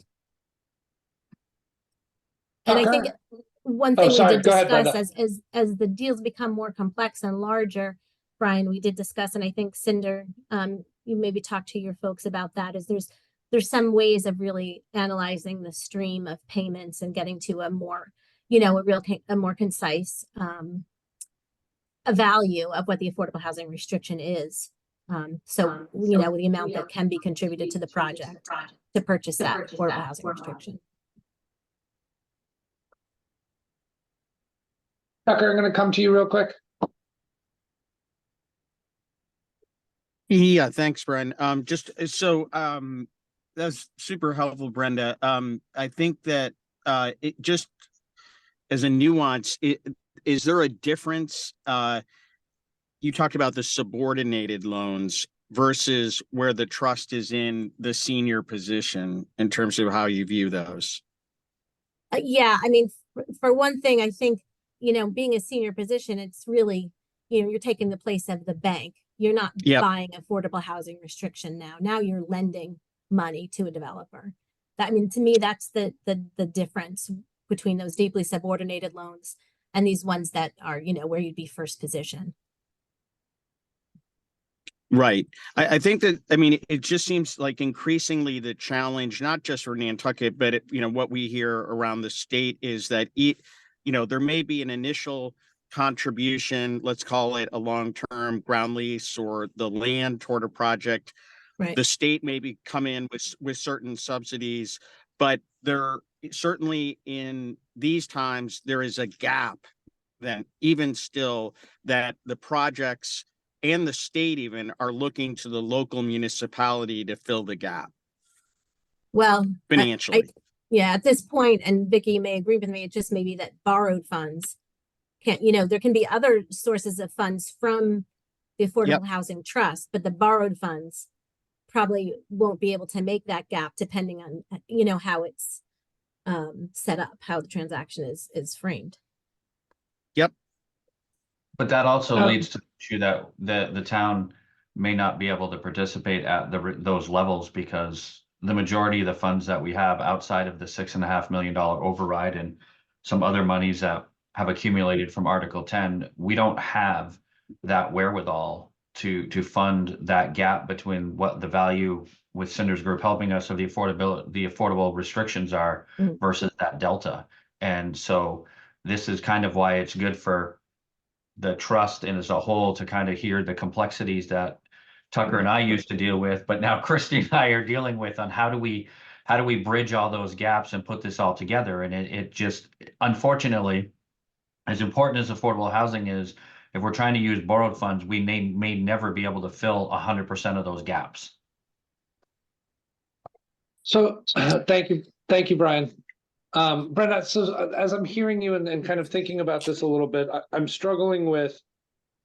And I think Tucker? one Oh, thing we sorry, did go ahead, discuss Brenda. as the deals become more complex and larger, Brian, we did discuss, and I think Cinder, you maybe talk to your folks about that, is there's some ways of really analyzing the stream of payments and getting to a more, you know, a more concise a value of what the affordable housing restriction is. So, you know, the amount that can be contributed to the project to purchase that affordable housing restriction. Tucker, I'm gonna come to you real quick. Yeah, thanks, Brian. Just so that's super helpful, Brenda. I think that it just as a nuance, is there a difference? You talked about the subordinated loans versus where the trust is in the senior position in terms of how you view those. Yeah, I mean, for one thing, I think, you know, being a senior position, it's really, you know, you're taking the place of the bank. You're not buying affordable housing restriction now. Now you're lending money to a developer. That, I mean, to me, that's the difference between those deeply subordinated loans and these ones that are, you know, where you'd be first position. Right. I think that, I mean, it just seems like increasingly the challenge, not just for Nantucket, but, you know, what we hear around the state is that, you know, there may be an initial contribution, let's call it a long-term ground lease or the land toward a project. Right. The state maybe come in with certain subsidies, but there certainly in these times, there is a gap that even still that the projects and the state even are looking to the local municipality to fill the gap. Well, financially. Yeah, at this point, and Vicki may agree with me, it just may be that borrowed funds can't, you know, there can be other sources of funds from the Affordable Housing Trust, but the borrowed funds probably won't be able to make that gap depending on, you know, how it's set up, how the transaction is framed. But that also Oh. leads to the issue that the town may not be able to participate at those levels because the majority of the funds that we have outside of the $6.5 million override and some other monies that have accumulated from Article 10, we don't have that wherewithal to fund that gap between what the value with Cinder's group helping us of the affordable restrictions are Mhm. versus that delta. And so this is kind of why it's good for the trust and as a whole to kind of hear the complexities that Tucker and I used to deal with, but now Christy and I are dealing with on how do we bridge all those gaps and put this all together? And it just, unfortunately, as important as affordable housing is, if we're trying to use borrowed funds, we may never be able to fill 100% of those gaps. So, thank you, Brian. Brenda, so as I'm hearing you and kind of thinking about this a little bit, I'm struggling with,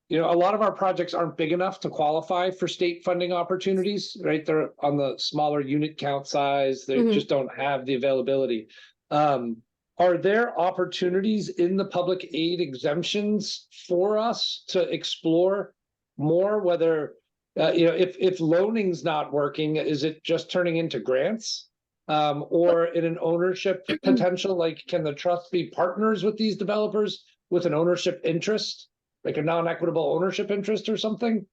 a lot of our projects aren't big enough to qualify for state funding opportunities, right? They're on the smaller unit count size. They Mhm. just don't have the availability. Are there opportunities in the public aid exemptions for us to explore more, whether, if loaning's not working, is it just turning into grants? Or in an ownership potential, like can the trust be partners with these developers with an ownership interest, like a non-equitable ownership interest or something?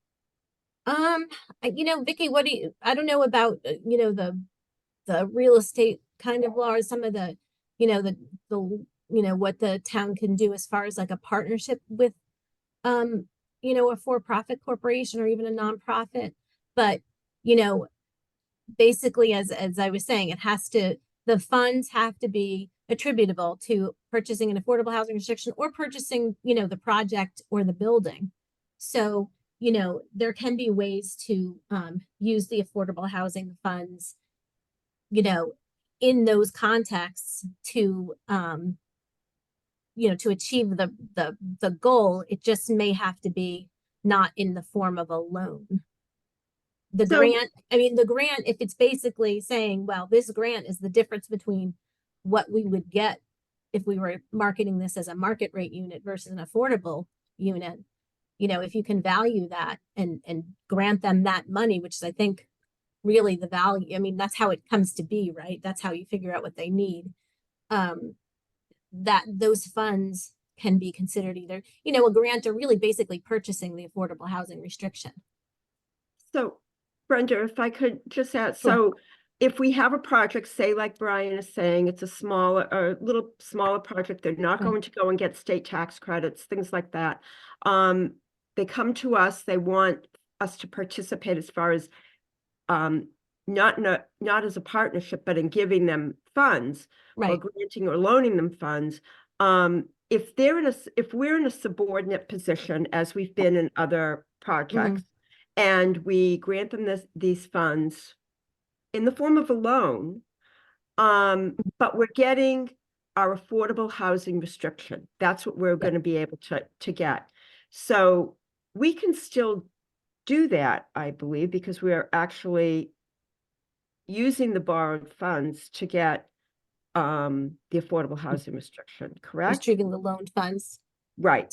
Vicky, I don't know about, the real estate kind of law or some of the, what the town can do as far as like a partnership with, a for-profit corporation or even a nonprofit. But, basically, as I was saying, the funds have to be attributable to purchasing an affordable housing restriction or purchasing, the project or the building. So, there can be ways to use the affordable housing funds, in those contexts to to achieve the goal. It just may have to be not in the form of a loan. The grant, if it's basically saying, well, this grant is the difference between what we would get if we were marketing this as a market rate unit versus an affordable unit, if you can value that and grant them that money, which is, I think, really the value. That's how it comes to be, right? That's how you figure out what they need. That those funds can be considered either, a grant or really basically purchasing the affordable housing restriction. So, Brenda, if I could just add, Sure. so if we have a project, say like Brian is saying, it's a little smaller project, they're not going to go and get state tax credits, things like that. They come to us, they want us to participate as far as not as a partnership, but in giving them funds or Right. granting or loaning them funds. If we're in a subordinate position, as we've been in other projects, and we grant them these funds in the form of a loan, but we're getting our affordable housing restriction. That's what we're going to be able to get. So we can still do that, I believe, because we're actually using the borrowed funds to get the affordable housing restriction, correct? Retrieving the loaned funds Right.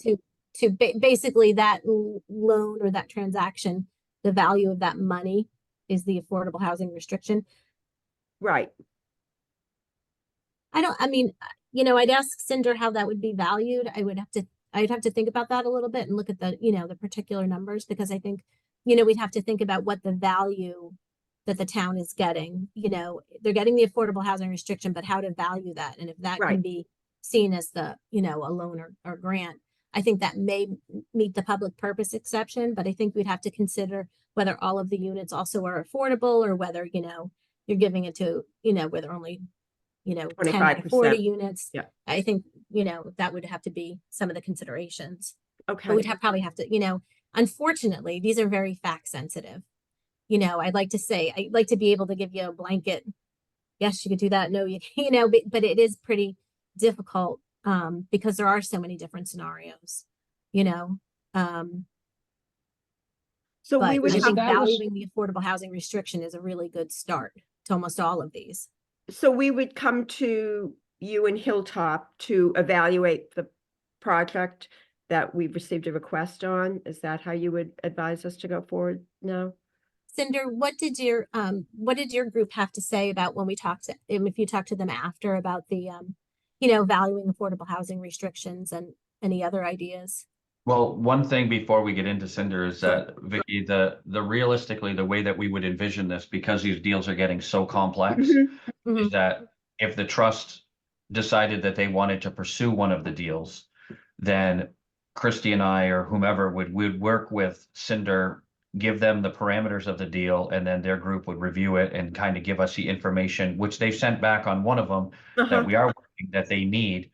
to basically that loan or that transaction, the value of that money is the affordable housing restriction. Right. I'd ask Cinder how that would be valued. I'd have to think about that a little bit and look at the, the particular numbers, because I think, we'd have to think about what the value that the town is getting. They're getting the affordable housing restriction, but how to value that. And if that can be seen as the, a loan or grant, I think that may meet the public purpose exception, but I think we'd have to consider whether all of the units also are affordable, or whether, you're giving it to, where they're only, 10 out of 40 units. Yeah. I think, that would have to be some of the considerations. Okay. But we'd probably have to, unfortunately, these are very fact sensitive. I'd like to be able to give you a blanket, yes, you could do that. No, but it is pretty difficult because there are so many different scenarios, So but we would I think have- valuing the affordable housing restriction is a really good start to almost all of these. So we would come to you in Hilltop to evaluate project that we've received a request on? Is that how you would advise us to go forward now? Cinder, what did your group have to say about when we talked to, if you talked to them after about the, valuing affordable housing restrictions and any other ideas? Well, one thing before we get into Cinder is that, Vicky, the realistically, the way that we would envision this, because these deals are getting so complex, is that if the trust decided that they wanted to pursue one of the deals, then Christy and I or whomever would work with Cinder, give them the parameters of the deal, and then their group would review it and kind of give us the information, which they sent back on one of them that we are working, that they need.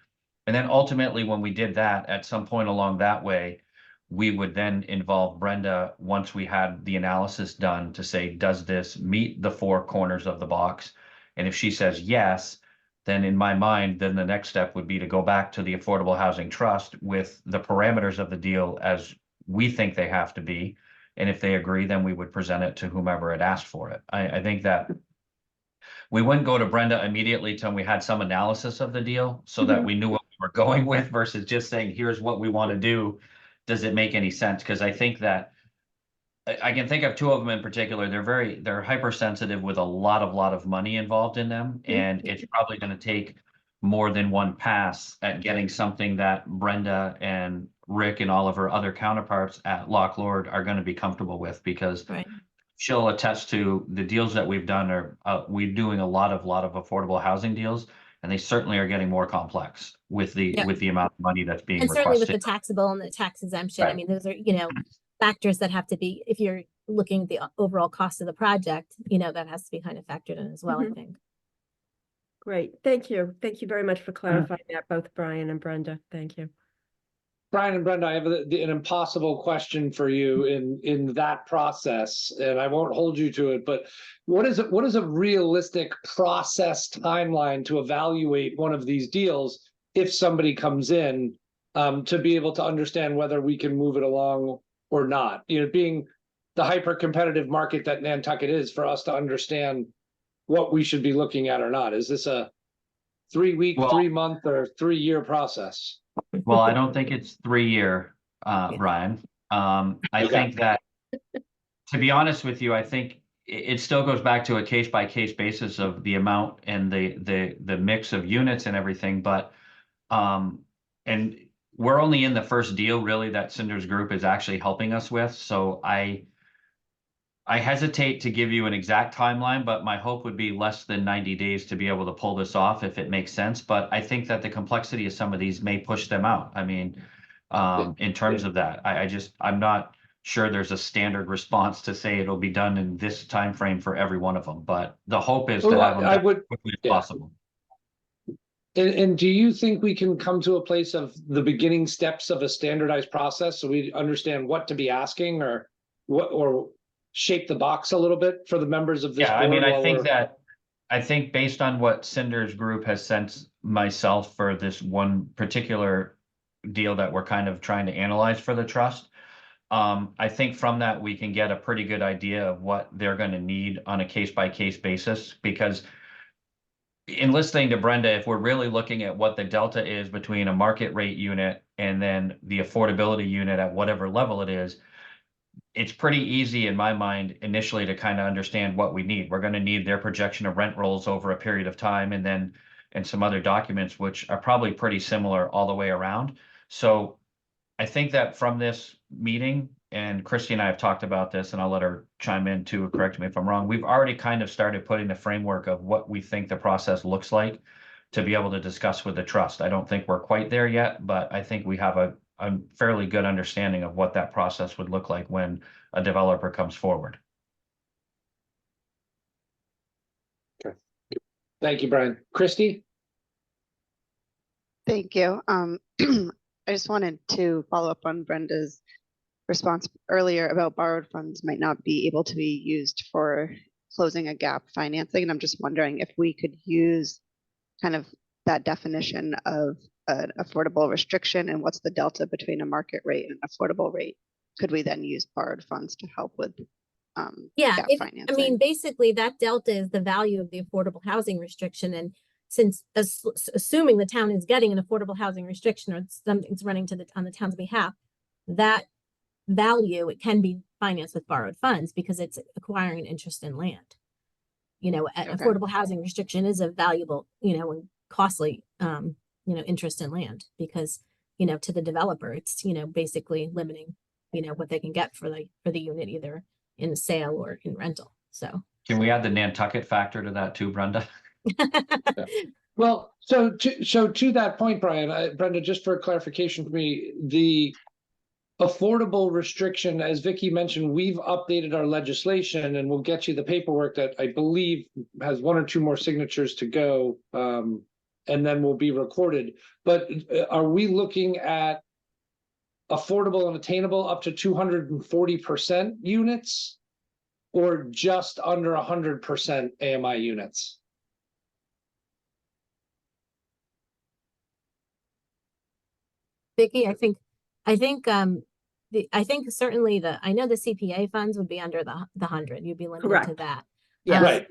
And then ultimately, when we did that, at some point along that way, we would then involve Brenda once we had the analysis done to say, does this meet the four corners of the box? And if she says yes, then in my mind, then the next step would be to go back to the Affordable Housing Trust with the parameters of the deal as we think they have to be. And if they agree, then we would present it to whomever had asked for it. I think that we wouldn't go to Brenda immediately till we had some analysis of the deal so that we knew what we were going with versus just saying, here's what we want to do. Does it make any sense? Because I think that I can think of two of them in particular. They're hypersensitive with a lot of money involved in them. And it's probably going to take more than one pass at getting something that Brenda and Rick and all of her other counterparts at Loch Lord are going to be comfortable with, because she'll attest to the deals that we've done are we're doing a lot of affordable housing deals, and they certainly are getting more complex with the amount of money that's being And certainly with requested. the taxable and the tax exemption, I Right. mean, those are, factors that have to be, if you're looking at the overall cost of the project, that has to be kind of factored in as well, I think. Great, thank you. Thank you very much for clarifying that, both Brian and Brenda. Thank you. Brian and Brenda, I have an impossible question for you in that process, and I won't hold you to it, but what is a realistic process timeline to evaluate one of these deals if somebody comes in, to be able to understand whether we can move it along or not? Being the hyper competitive market that Nantucket is, for us to understand what we should be looking at or not. Is this a 3-week, 3-month, or 3-year process? Well, I don't think it's 3-year, Brian. I think that, to be honest with you, I think it still goes back to a case by case basis of the amount and the mix of units and everything. But and we're only in the first deal really that Cinder's group is actually helping us with. So I hesitate to give you an exact timeline, but my hope would be less than 90 days to be able to pull this off if it makes sense. But I think that the complexity of some of these may push them out. I mean, in terms of that, I'm not sure there's a standard response to say it'll be done in this time frame for every one of them. But the hope is to have them done as quickly as possible. And do you think we can come to a place of the beginning steps of a standardized process so we understand what to be asking, or shape the box a little bit for the members of this board? I mean, I think based on what Cinder's group has sent myself for this one particular deal that we're kind of trying to analyze for the trust, I think from that we can get a pretty good idea of what they're going to need on a case-by-case basis. Because in listening to Brenda, if we're really looking at what the delta is between a market rate unit and then the affordability unit at whatever level it is, it's pretty easy in my mind initially to kind of understand what we need. We're going to need their projection of rent rolls over a period of time, and some other documents, which are probably pretty similar all the way around. So I think that from this meeting, and Christy and I have talked about this, and I'll let her chime in too, correct me if I'm wrong, we've already kind of started putting the framework of what we think the process looks like to be able to discuss with the trust. I don't think we're quite there yet, but I think we have a fairly good understanding of what that process would look like when a developer comes forward. Okay. Thank you, Brian. Christy? Thank you. I just wanted to follow up on Brenda's response earlier about borrowed funds might not be able to be used for closing a gap financing. And I'm just wondering if we could use kind of that definition of an affordable restriction and what's the delta between a market rate and affordable rate. Could we then use borrowed funds to help with gap financing? I mean, basically that delta is the value of the affordable housing restriction. And assuming the town is getting an affordable housing restriction or something's running on the town's behalf, that value, it can be financed with borrowed funds because it's acquiring an interest in land. An affordable housing restriction is a valuable, and costly, interest in land because, to the developer, it's, basically limiting, what they can get for the unit, either in sale or in rental. So Can we add the Nantucket factor to that too, Brenda? Well, so to that point, Brian, Brenda, just for clarification for me, the affordable restriction, as Vicky mentioned, we've updated our legislation and we'll get you the paperwork that I believe has 1 or 2 more signatures to go, and then will be recorded. But are we looking at affordable and attainable up to 240% units or just under 100% AMI units? Vicky, I think certainly I know the CPA funds would be under the 100. You'd be limited to Correct. that. Yes. Right.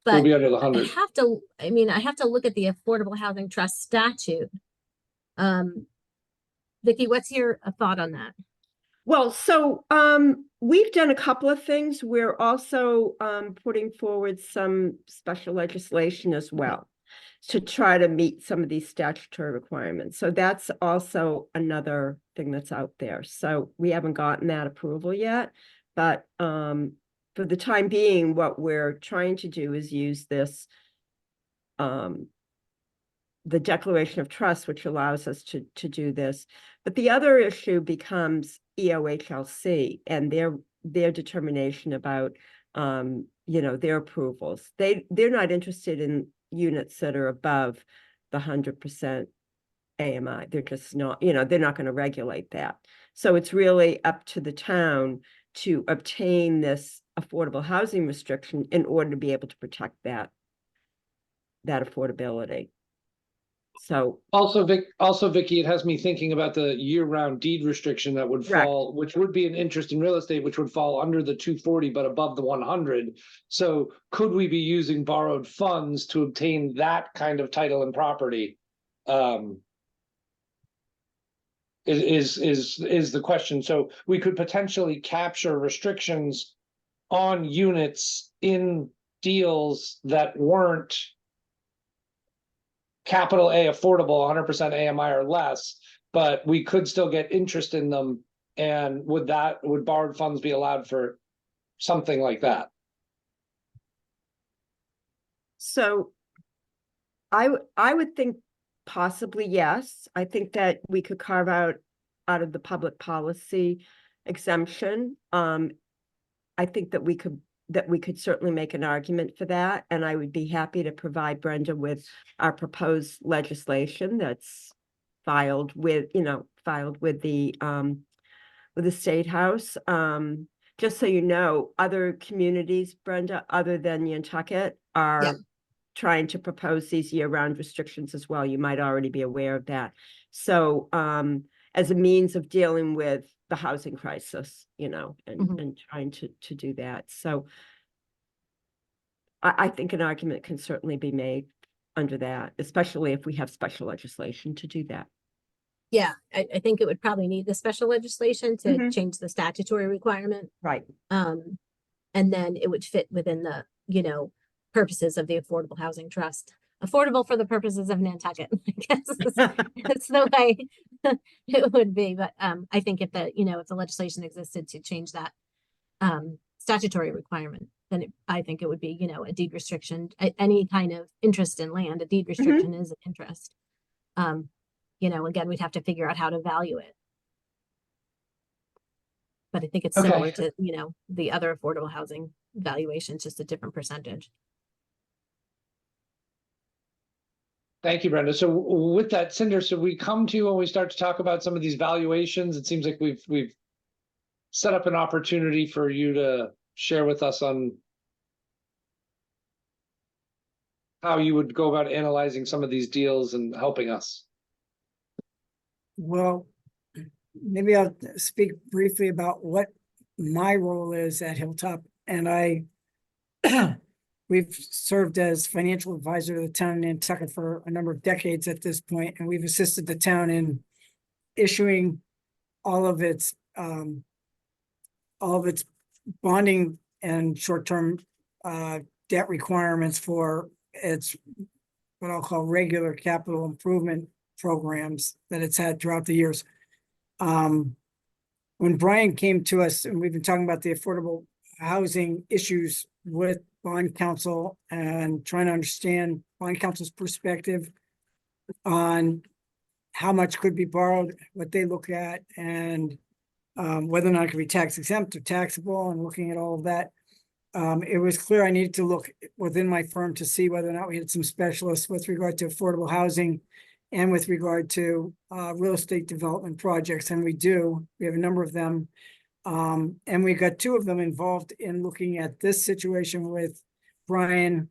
But We'll be under the I 100. have to look at the Affordable Housing Trust statute. Vicky, what's your thought on that? Well, so we've done a couple of things. We're also putting forward some special legislation as well to try to meet some of these statutory requirements. So that's also another thing that's out there. So we haven't gotten that approval yet, but for the time being, what we're trying to do is use this the declaration of trust, which allows us to do this. But the other issue becomes EOHLC and their determination about their approvals. They're not interested in units that are above the 100% AMI. They're just not, they're not going to regulate that. So it's really up to the town to obtain this affordable housing restriction in order to be able to protect that affordability. So Also, Vicky, it has me thinking about the year-round deed restriction that would fall, which would be an interest in real estate, which would fall under the 240, but above the 100. So could we be using borrowed funds to obtain that kind of title and property? Is the question. So we could potentially capture restrictions on units in deals that weren't capital A affordable, 100% AMI or less, but we could still get interest in them. And would borrowed funds be allowed for something like that? So I would think possibly yes. I think that we could carve out of the public policy exemption. I think that we could certainly make an argument for that. And I would be happy to provide Brenda with our proposed legislation that's filed with the State House. Just so you know, other communities, Brenda, other than Nantucket, are trying to propose these year-round restrictions as well. You might already be aware of that. So as a means of dealing with the housing crisis, and trying to do that. So I think an argument can certainly be made under that, especially if we have special legislation to do that. Yeah, I think it would probably need the special legislation to change the statutory requirement. Right. And then it would fit within the, purposes of the Affordable Housing Trust. Affordable for the purposes of Nantucket, I guess that's the way it would be. But I think if the legislation existed to change that statutory requirement, then I think it would be, a deed restriction, any kind of interest in land. A deed restriction is an interest. Again, we'd have to figure out how to value it. But I think it's similar to, the other affordable housing valuations, just a different percentage. Thank you, Brenda. So with that, Cinder, so we come to you when we start to talk about some of these valuations. It seems like we've set up an opportunity for you to share with us on how you would go about analyzing some of these deals and helping us. Well, maybe I'll speak briefly about what my role is at Hilltop. And we've served as financial advisor to the town of Nantucket for a number of decades at this point, and we've assisted the town in issuing all of its bonding and short-term debt requirements for its what I'll call regular capital improvement programs that it's had throughout the years. When Brian came to us, and we've been talking about the affordable housing issues with bond counsel and trying to understand bond counsel's perspective on how much could be borrowed, what they look at, and whether or not it could be tax exempt or taxable, and looking at all of that. It was clear I needed to look within my firm to see whether or not we had some specialists with regard to affordable housing and with regard to real estate development projects, and we do. We have a number of them. And we got two of them involved in looking at this situation with Brian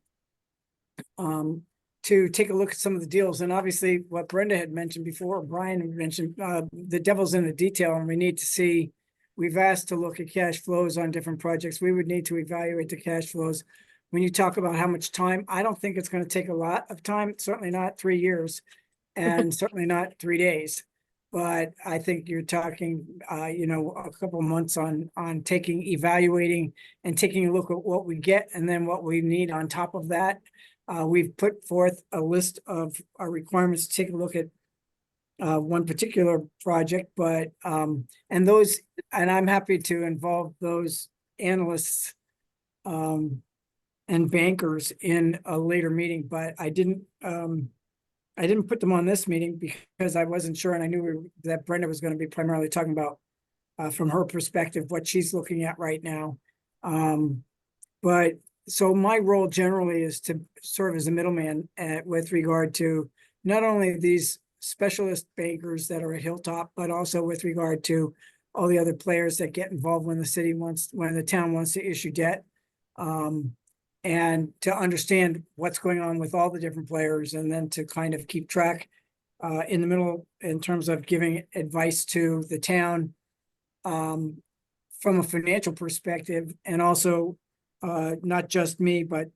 to take a look at some of the deals. And obviously what Brenda had mentioned before, Brian had mentioned, the devil's in the detail, and we need to see, we've asked to look at cash flows on different projects. We would need to evaluate the cash flows. When you talk about how much time, I don't think it's going to take a lot of time, certainly not 3 years, and certainly not 3 days. But I think you're talking, a couple of months on evaluating and taking a look at what we get and then what we need on top of that. We've put forth a list of our requirements to take a look at one particular project, but and I'm happy to involve those analysts and bankers in a later meeting, but I didn't put them on this meeting because I wasn't sure, and I knew that Brenda was going to be primarily talking about from her perspective what she's looking at right now. But so my role generally is to serve as a middleman with regard to not only these specialist bankers that are at Hilltop, but also with regard to all the other players that get involved when the town wants to issue debt. And to understand what's going on with all the different players, and then to kind of keep track in the middle in terms of giving advice to the town from a financial perspective, and also not just me, but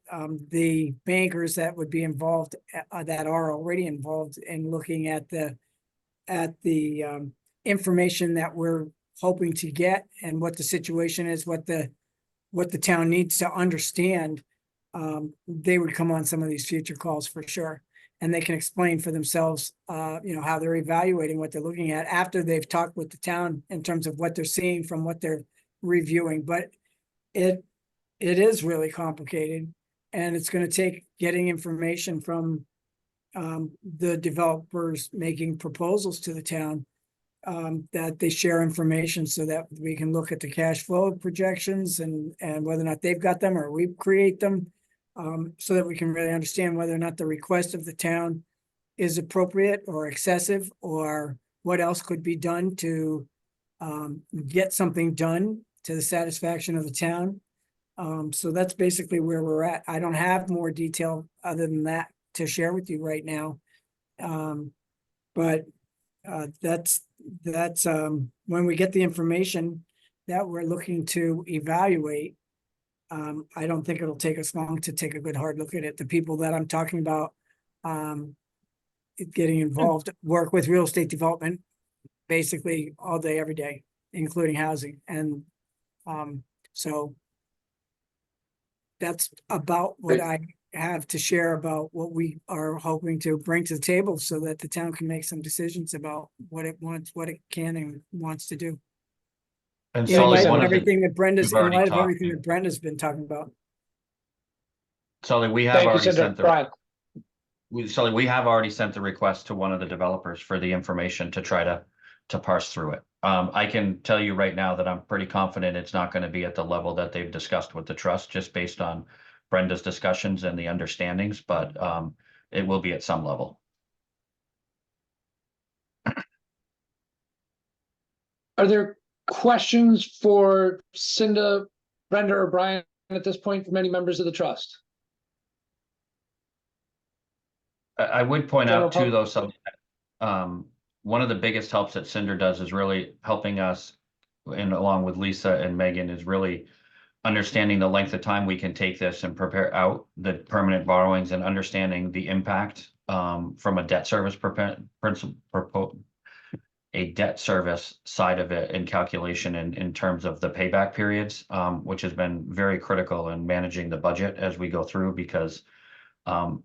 the bankers that would be involved, that are already involved in looking at the information that we're hoping to get and what the situation is, what the town needs to understand. They would come on some of these future calls for sure. And they can explain for themselves, how they're evaluating what they're looking at after they've talked with the town in terms of what they're seeing from what they're reviewing. But it is really complicated, and it's going to take getting information from the developers making proposals to the town, that they share information so that we can look at the cash flow projections and whether or not they've got them or we create them, so that we can really understand whether or not the request of the town is appropriate or excessive, or what else could be done to get something done to the satisfaction of the town. So that's basically where we're at. I don't have more detail other than that to share with you right now. But that's when we get the information that we're looking to evaluate. I don't think it'll take us long to take a good hard look at it. The people that I'm talking about getting involved work with real estate development basically all day, every day, including housing. And so that's about what I have to share about what we are hoping to bring to the table so that the town can make some decisions about what it wants, what it can and wants to do. And In Sully, light one of of the, everything that Brenda's, we've in already light of talked everything to- that Brenda's been talking about. Sully, we have Thank you, already Senator sent the, Brian. Sully, we have already sent the request to one of the developers for the information to try to parse through it. I can tell you right now that I'm pretty confident it's not going to be at the level that they've discussed with the trust, just based on Brenda's discussions and the understandings, but it will be at some level. Are there questions for Cinda, Brenda, or Brian at this point from any members of the trust? I would point General out too, pub- though, so one of the biggest helps that Cinder does is really helping us, and along with Lisa and Megan, is really understanding the length of time we can take this and prepare out the permanent borrowings and understanding the impact from a debt service a debt service side of it in calculation in terms of the payback periods, which has been very critical in managing the budget as we go through, because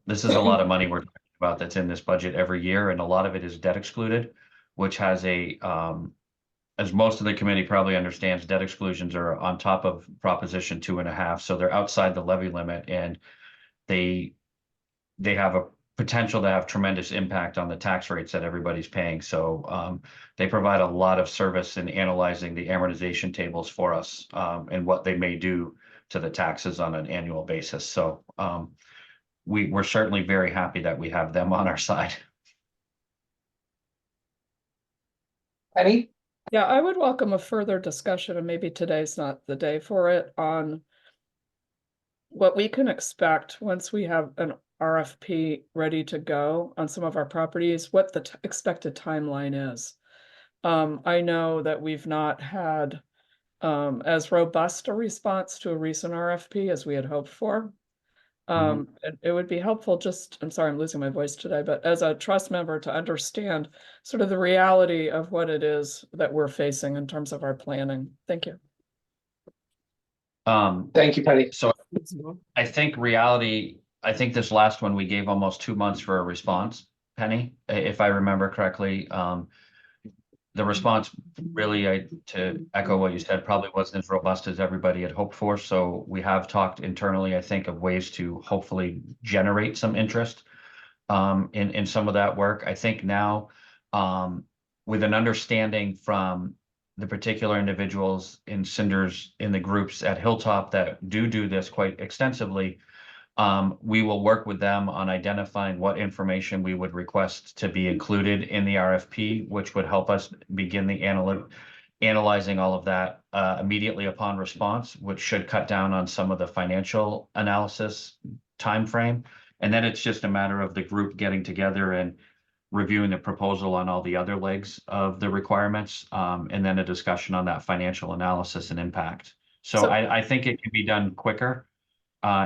this is a lot of money we're talking about that's in this budget every year, and a lot of it is debt excluded, which has a as most of the committee probably understands, debt exclusions are on top of Proposition 2.5, so they're outside the levy limit, and they have a potential to have tremendous impact on the tax rates that everybody's paying. So they provide a lot of service in analyzing the amortization tables for us and what they may do to the taxes on an annual basis. So we're certainly very happy that we have them on our side. Penny? Yeah, I would welcome a further discussion, and maybe today's not the day for it, on what we can expect once we have an RFP ready to go on some of our properties, what the expected timeline is. I know that we've not had as robust a response to a recent RFP as we had hoped for. It would be helpful just, I'm sorry, I'm losing my voice today, but as a trust member to understand sort of the reality of what it is that we're facing in terms of our planning. Thank you. Thank you, Penny. So I think this last one, we gave almost 2 months for a response, Penny, if I remember correctly. The response really, to echo what you said, probably wasn't as robust as everybody had hoped for. So we have talked internally, I think, of ways to hopefully generate some interest in some of that work. I think now with an understanding from the particular individuals in Cinders in the groups at Hilltop that do this quite extensively, we will work with them on identifying what information we would request to be included in the RFP, which would help us begin the analyzing all of that immediately upon response, which should cut down on some of the financial analysis timeframe. And then it's just a matter of the group getting together and reviewing the proposal on all the other legs of the requirements, and then a discussion on that financial analysis and impact. So I think it can be done quicker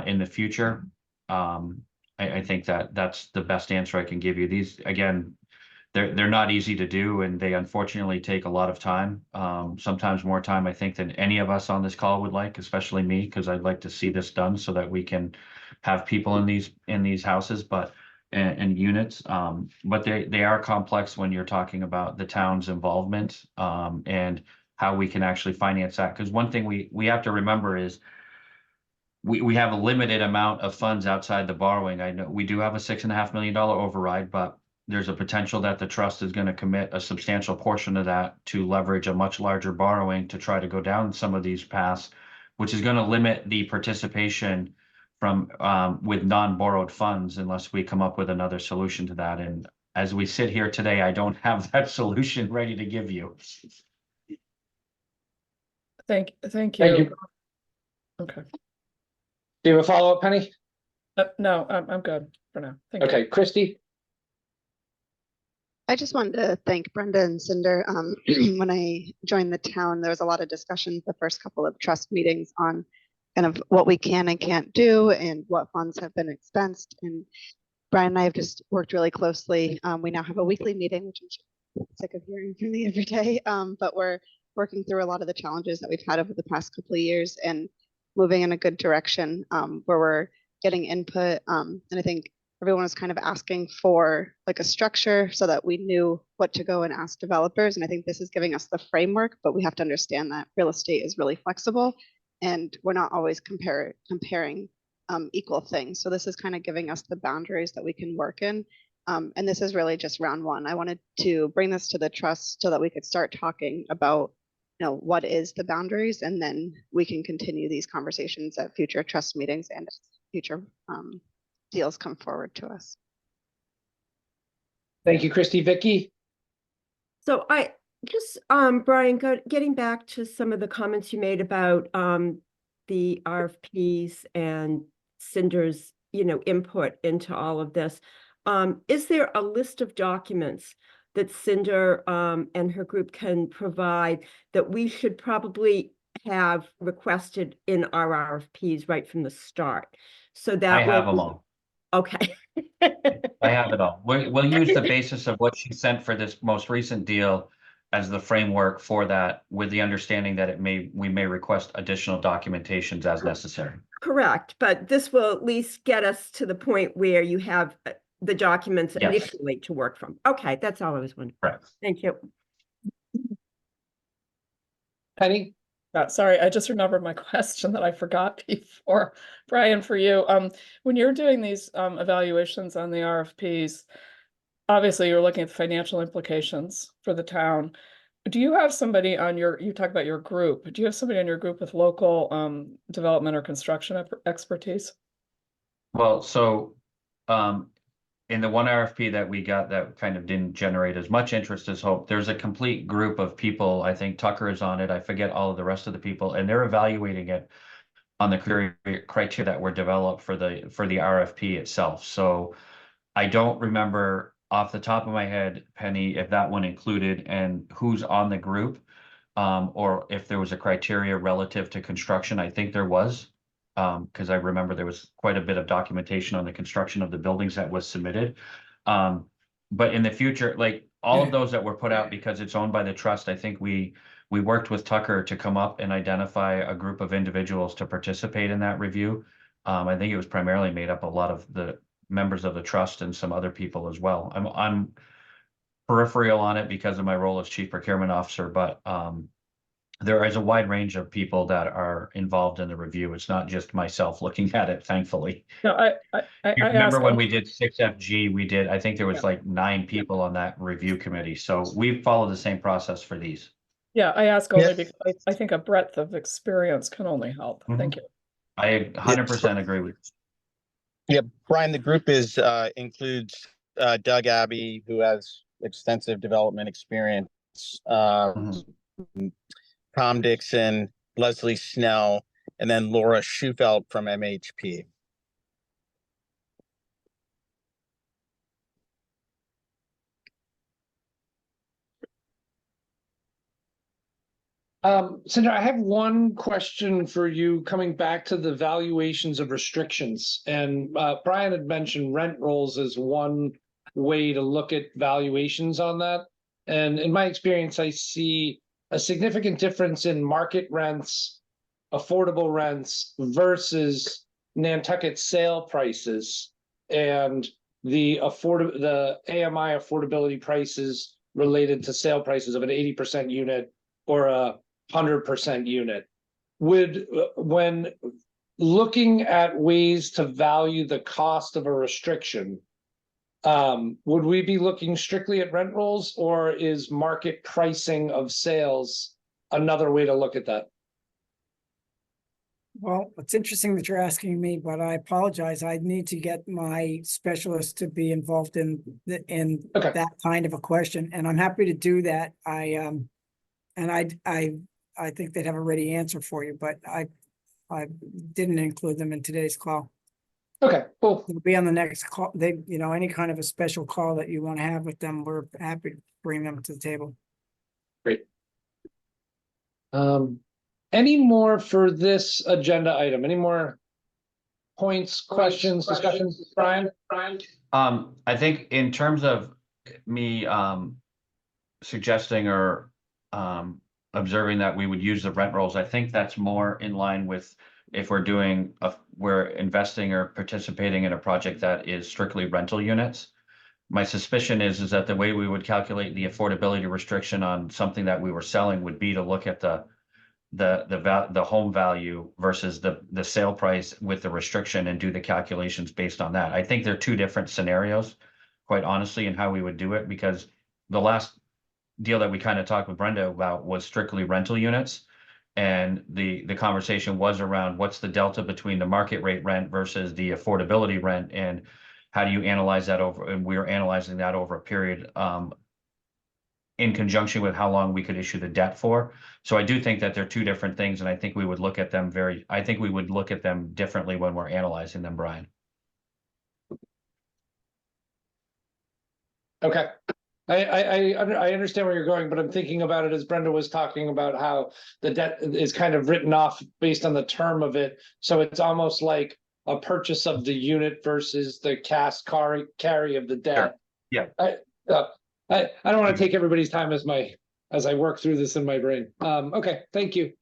in the future. I think that's the best answer I can give you. These, again, they're not easy to do, and they unfortunately take a lot of time. Sometimes more time, I think, than any of us on this call would like, especially me, because I'd like to see this done so that we can have people in these houses, and units. But they are complex when you're talking about the town's involvement and how we can actually finance that. Because one thing we have to remember is we have a limited amount of funds outside the borrowing. I know we do have a $6.5 million override, but there's a potential that the trust is going to commit a substantial portion of that to leverage a much larger borrowing to try to go down some of these paths, which is going to limit the participation from with non-borrowed funds unless we come up with another solution to that. And as we sit here today, I don't have that solution ready to give you. Thank you. Thank you. Okay. Do you have a follow-up, Penny? No, I'm good for now. Thank you. Okay, Christy? I just wanted to thank Brenda and Cinder. When I joined the town, there was a lot of discussions the first couple of trust meetings on kind of what we can and can't do and what funds have been expensed. And Brian and I have just worked really closely. We now have a weekly meeting, which I'm sick of hearing from me every day, but we're working through a lot of the challenges that we've had over the past couple of years and moving in a good direction where we're getting input. And I think everyone was kind of asking for like a structure so that we knew what to go and ask developers. And I think this is giving us the framework, but we have to understand that real estate is really flexible and we're not always comparing equal things. So this is kind of giving us the boundaries that we can work in. And this is really just round one. I wanted to bring this to the trust so that we could start talking about, you know, what is the boundaries, and then we can continue these conversations at future trust meetings and future deals come forward to us. Thank you, Christy. Vicky? So I just, Brian, getting back to some of the comments you made about the RFPs and Cinder's, input into all of this. Is there a list of documents that Cinder and her group can provide that we should probably have requested in our RFPs right from the start. So I that have will them be- all. Okay. I have it all. We'll use the basis of what she sent for this most recent deal as the framework for that, with the understanding that we may request additional documentations as necessary. Correct, but this will at least get us to the point where you have the documents Yes. initially to work from. Okay, that's all I was wondering. Correct. Thank you. Penny? Sorry, I just remembered my question that I forgot before. Brian, for you, when you're doing these evaluations on the RFPs, obviously you're looking at the financial implications for the town. Do you have somebody on you talk about your group, do you have somebody on your group with local development or construction expertise? Well, so in the one RFP that we got that kind of didn't generate as much interest as hoped, there's a complete group of people. I think Tucker is on it. I forget all of the rest of the people, and they're evaluating it on the criteria that were developed for the RFP itself. So I don't remember off the top of my head, Penny, if that one included and who's on the group, or if there was a criteria relative to construction. I think there was. Because I remember there was quite a bit of documentation on the construction of the buildings that was submitted. But in the future, like all of those that were put out because it's owned by the trust, I think we worked with Tucker to come up and identify a group of individuals to participate in that review. I think it was primarily made up a lot of the members of the trust and some other people as well. I'm peripheral on it because of my role as chief procurement officer, but there is a wide range of people that are involved in the review. It's not just myself looking at it, thankfully. No, You remember when we did 6FG, I think there was like 9 people on that review committee. So we follow the same process for these. Yeah, I ask only because I think a breadth of experience can only help. Thank you. I 100% agree with you. Yeah, Brian, the group includes Doug Abbey, who has extensive development experience, Tom Dixon, Leslie Snell, and then Laura Schufelt from MHP. Sandra, I have one question for you coming back to the valuations of restrictions. And Brian had mentioned rent rolls as one way to look at valuations on that. And in my experience, I see a significant difference in market rents, affordable rents versus Nantucket sale prices and the AMI affordability prices related to sale prices of an 80% unit or a 100% unit. When looking at ways to value the cost of a restriction, would we be looking strictly at rent rolls, or is market pricing of sales another way to look at that? Well, it's interesting that you're asking me, but I apologize. I need to get my specialist to be involved in that kind of a question, and I'm happy to do that. I think they'd have a ready answer for you, but I didn't include them in today's call. Okay, cool. It'll be on the next call. Any kind of a special call that you want to have with them, we're happy to bring them to the table. Great. Any more for this agenda item? Any more points, questions, discussions, Brian? I think in terms of me suggesting or observing that we would use the rent rolls, I think that's more in line with if we're investing or participating in a project that is strictly rental units. My suspicion is that the way we would calculate the affordability restriction on something that we were selling would be to look at the home value versus the sale price with the restriction and do the calculations based on that. I think they're 2 different scenarios, quite honestly, in how we would do it, because the last deal that we kind of talked with Brenda about was strictly rental units. And the conversation was around what's the delta between the market rate rent versus the affordability rent, and how do you analyze that over, and we were analyzing that over a period in conjunction with how long we could issue the debt for. So I do think that they're 2 different things, and I think we would look at them differently when we're analyzing them, Brian. Okay. I understand where you're going, but I'm thinking about it as Brenda was talking about how the debt is kind of written off based on the term of it. So it's almost like a purchase of the unit versus the carry of the debt. Yeah. I don't want to take everybody's time as I work through this in my brain. Okay, thank you.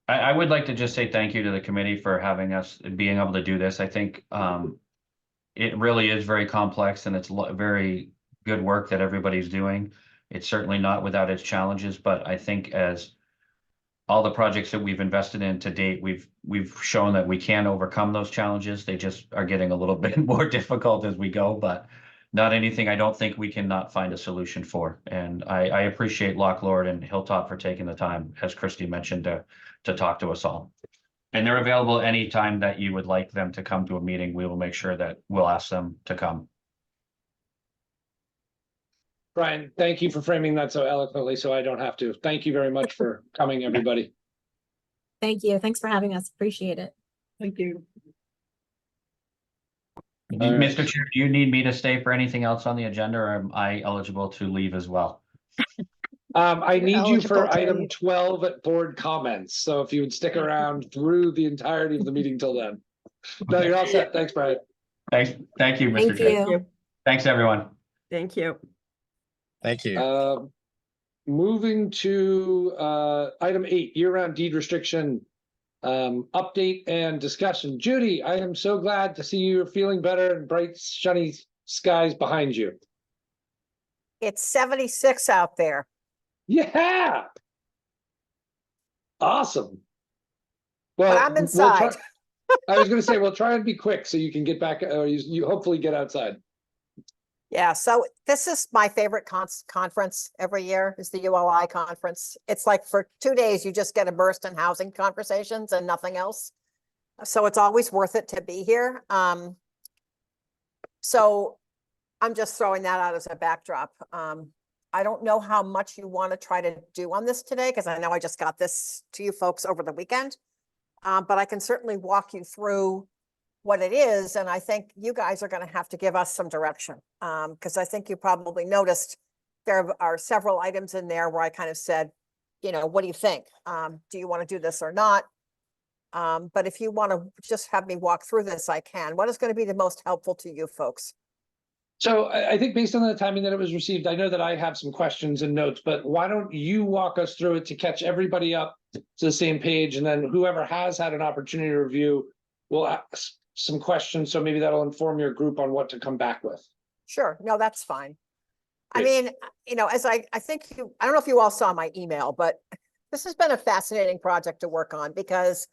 I would like to just say thank you to the committee for having us, being able to do this. I think it really is very complex, and it's very good work that everybody's doing. It's certainly not without its challenges, but I think as all the projects that we've invested in to date, we've shown that we can overcome those challenges. They just are getting a little bit more difficult as we go, but not anything I don't think we can not find a solution for. And I appreciate Locklord and Hilltop for taking the time, as Christy mentioned, to talk to us all. And they're available anytime that you would like them to come to a meeting. We will make sure that we'll ask them to come. Brian, thank you for framing that so eloquently, so I don't have to. Thank you very much for coming, everybody. Thank you. Thanks for having us. Appreciate it. Thank you. All right. Mr. Chair, do you need me to stay for anything else on the agenda, or am I eligible to leave as well? I You're need you for eligible to item leave. 12 at board comments. So if you would stick around through the entirety of the meeting till then. No, you're all set. Thanks, Brian. Thanks. Thank you, Mr. Thank Chair. you. Thanks, everyone. Thank you. Thank you. Moving to item 8, year-round deed restriction update and discussion. Judy, I am so glad to see you're feeling better and bright, sunny skies behind you. It's 76 out there. Yeah. Awesome. Well, But I'm inside. I was going to say, well, try and be quick so you can get back, or you hopefully get outside. Yeah, so this is my favorite conference every year is the ULI conference. It's like for 2 days, you just get immersed in housing conversations and nothing else. So it's always worth it to be here. So I'm just throwing that out as a backdrop. I don't know how much you want to try to do on this today, because I know I just got this to you folks over the weekend. But I can certainly walk you through what it is. And I think you guys are going to have to give us some direction. Because I think you probably noticed there are several items in there where I kind of said, you know, what do you think? Do you want to do this or not? But if you want to just have me walk through this, I can. What is going to be the most helpful to you folks? So I think based on the timing that it was received, I know that I have some questions and notes, but why don't you walk us through it to catch everybody up to the same page, and then whoever has had an opportunity to review will ask some questions. So maybe that'll inform your group on what to come back with. Sure. No, that's fine. I Great. mean, you know, as I think I don't know if you all saw my email, but this has been a fascinating project to work on, because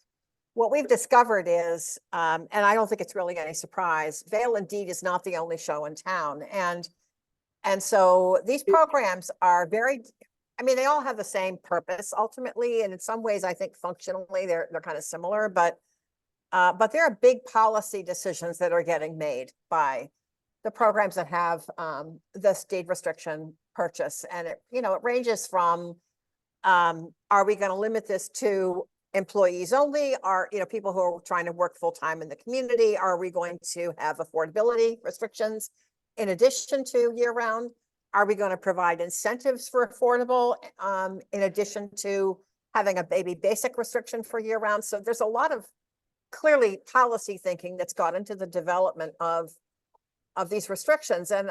what we've discovered is, and I don't think it's really any surprise, Vail Indeed is not the only show in town. And so these programs are very, I mean, they all have the same purpose ultimately. And in some ways, I think functionally, they're kind of similar, but there are big policy decisions that are getting made by the programs that have this deed restriction purchase. And it, you know, it ranges from, are we going to limit this to employees only? Are, you know, people who are trying to work full time in the community? Are we going to have affordability restrictions in addition to year round? Are we going to provide incentives for affordable in addition to having a baby basic restriction for year round? So there's a lot of clearly policy thinking that's gone into the development of these restrictions. And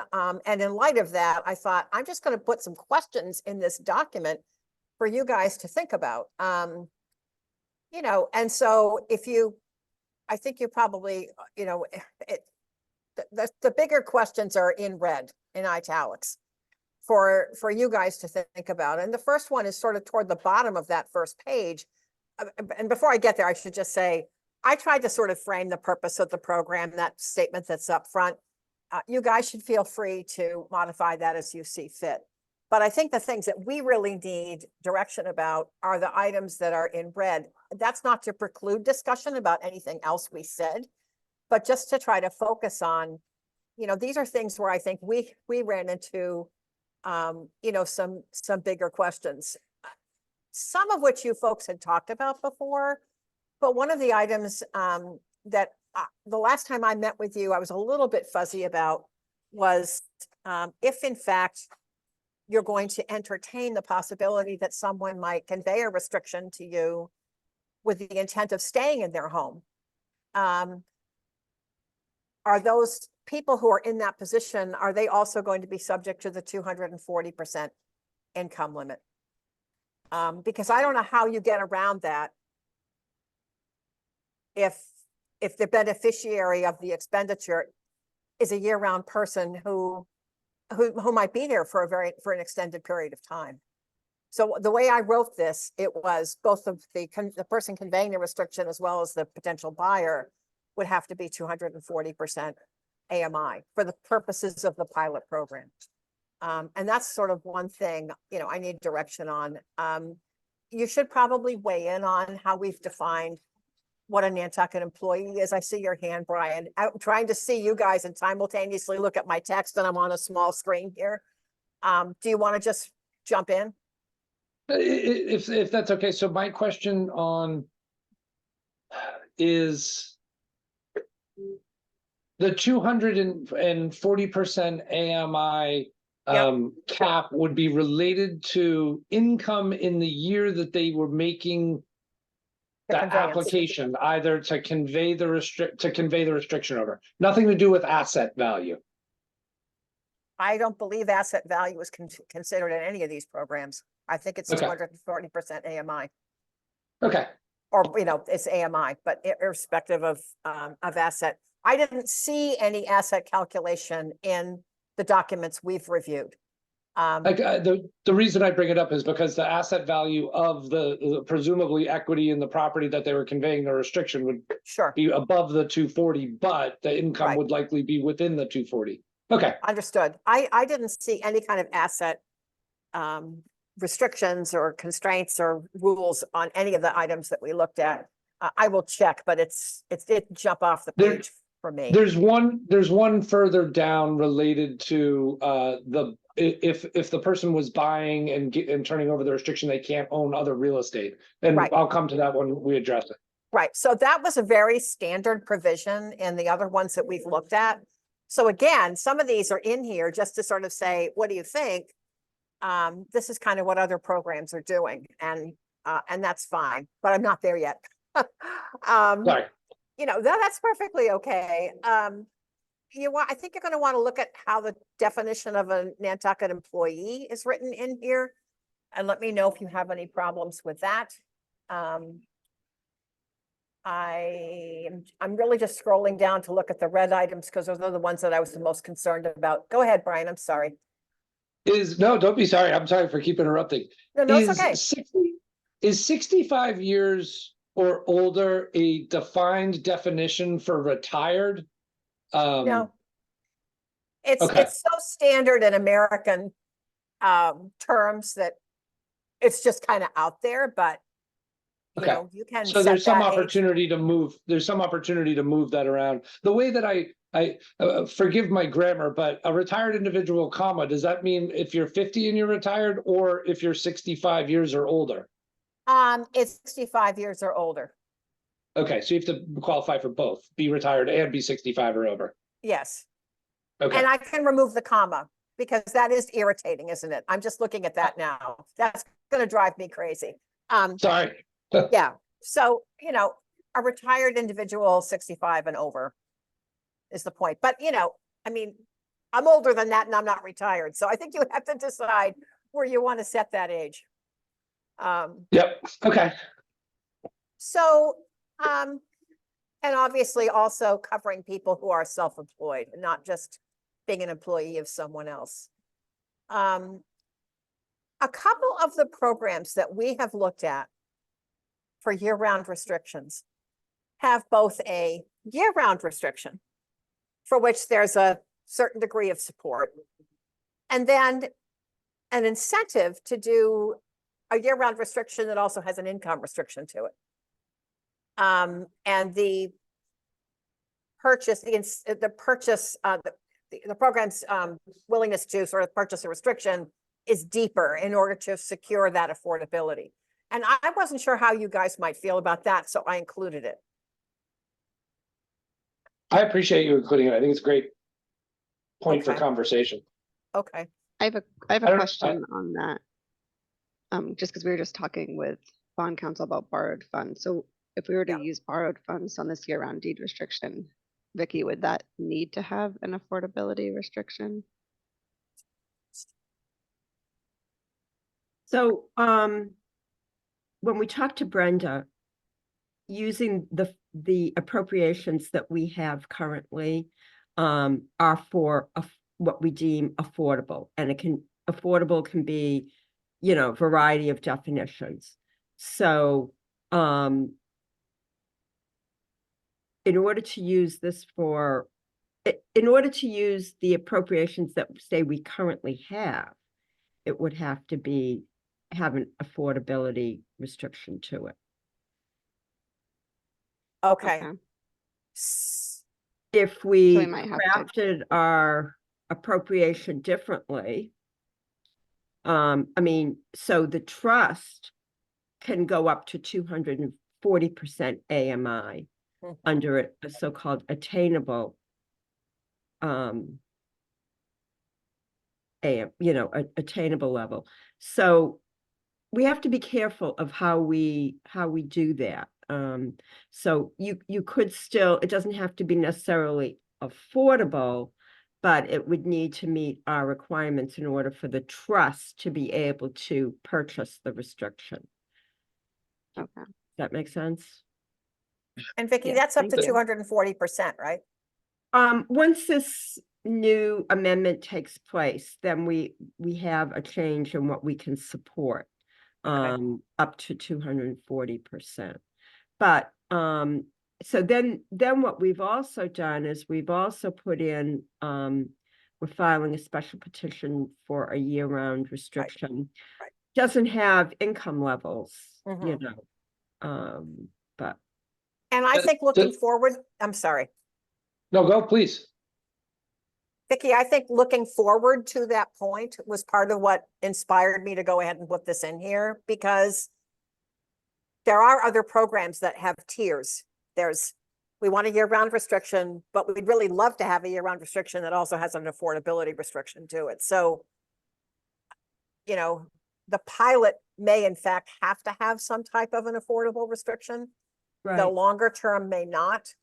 in light of that, I thought I'm just going to put some questions in this document for you guys to think about. You know, and so if you, I think you probably, you know, the bigger questions are in red, in italics for you guys to think about. And the first one is sort of toward the bottom of that first page. And before I get there, I should just say, I tried to sort of frame the purpose of the program, that statement that's up front. You guys should feel free to modify that as you see fit. But I think the things that we really need direction about are the items that are in red. That's not to preclude discussion about anything else we said, but just to try to focus on, you know, these are things where I think we ran into, you know, some bigger questions, some of which you folks had talked about before. But one of the items that the last time I met with you, I was a little bit fuzzy about was if in fact you're going to entertain the possibility that someone might convey a restriction to you with the intent of staying in their home. Are those people who are in that position, are they also going to be subject to the 240% income limit? Because I don't know how you get around that if the beneficiary of the expenditure is a year-round person who might be there for an extended period of time. So the way I wrote this, it was both of the person conveying the restriction as well as the potential buyer would have to be 240% AMI for the purposes of the pilot program. And that's sort of one thing, you know, I need direction on. You should probably weigh in on how we've defined what a Nantucket employee is. I see your hand, Brian. I'm trying to see you guys and simultaneously look at my text, and I'm on a small screen here. Do you want to just jump in? If that's okay. So my question on is the 240% AMI cap would be related to income in the year that they were making the application, either to convey the restriction over. Nothing to do with asset value. I don't believe asset value is considered in any of these programs. I think it's 240% AMI. Okay. Or, you know, it's AMI, but irrespective of asset. I didn't see any asset calculation in the documents we've reviewed. The reason I bring it up is because the asset value of the presumably equity in the property that they were conveying the restriction would be above the 240, but the income would likely be within the 240. Okay. Understood. I didn't see any kind of asset restrictions or constraints or rules on any of the items that we looked at. I will check, but it didn't jump off the page for me. There's one further down related to if the person was buying and turning over the restriction, they can't own other real estate. And I'll come to that when we address it. Right. So that was a very standard provision in the other ones that we've looked at. So again, some of these are in here just to sort of say, what do you think? This is kind of what other programs are doing, and that's fine, but I'm not there yet. Sorry. You know, that's perfectly okay. I think you're going to want to look at how the definition of a Nantucket employee is written in here, and let me know if you have any problems with that. I'm really just scrolling down to look at the red items because those are the ones that I was the most concerned about. Go ahead, Brian. I'm sorry. No, don't be sorry. I'm sorry for keep interrupting. No, it's okay. Is 65 years or older a defined definition for retired? No. It's so standard in American terms that it's just kind of out there, but you know, you can. So there's some opportunity to move. There's some opportunity to move that around. The way that I forgive my grammar, but a retired individual, comma, does that mean if you're 50 and you're retired, or if you're 65 years or older? It's 65 years or older. Okay, so you have to qualify for both, be retired and be 65 or over. Yes. Okay. And I can remove the comma because that is irritating, isn't it? I'm just looking at that now. That's going to drive me crazy. Sorry. Yeah. So, you know, a retired individual 65 and over is the point. But, you know, I mean, I'm older than that and I'm not retired. So I think you have to decide where you want to set that age. Yep. Okay. So, and obviously also covering people who are self-employed and not just being an employee of someone else. A couple of the programs that we have looked at for year-round restrictions have both a year-round restriction for which there's a certain degree of support, and then an incentive to do a year-round restriction that also has an income restriction to it. And the program's willingness to sort of purchase a restriction is deeper in order to secure that affordability. And I wasn't sure how you guys might feel about that, so I included it. I appreciate you including it. I think it's a great point for conversation. Okay. I have I a don't- question on that. Just because we were just talking with bond counsel about borrowed funds. So if we were to Yeah. use borrowed funds on this year-round deed restriction, Vicky, would that need to have an affordability restriction? So, when we talked to Brenda, using the appropriations that we have currently, are for what we deem affordable, and affordable can be, variety of definitions. So, in order to use this in order to use the appropriations that say we currently have, it would have to have an affordability restriction to it. Okay. If we might have to- crafted our appropriation differently, so the trust can go up to 240% AMI Mhm. under a so-called attainable attainable level. So we have to be careful of how we do that. So you could still, it doesn't have to be necessarily affordable, but it would need to meet our requirements in order for the trust to be able to purchase the restriction. Okay. Does that make sense? And Vicky, Yeah, that's up thank to you. 240%, right? Once this new amendment takes place, then we have a change in what we can support, up to 240%. But so then what we've also done is we've also put in, we're filing a special petition for a year-round restriction. Right. Doesn't have income levels, Mhm. but. And I think looking forward, I'm sorry, No, go, please. Vicky, I think looking forward to that point was part of what inspired me to go ahead and put this in here, because there are other programs that have tiers. We want a year-round restriction, but we'd really love to have a year-round restriction that also has an affordability restriction to it. So, the pilot may in fact have to have some type of an affordable restriction. The Right. longer term may not.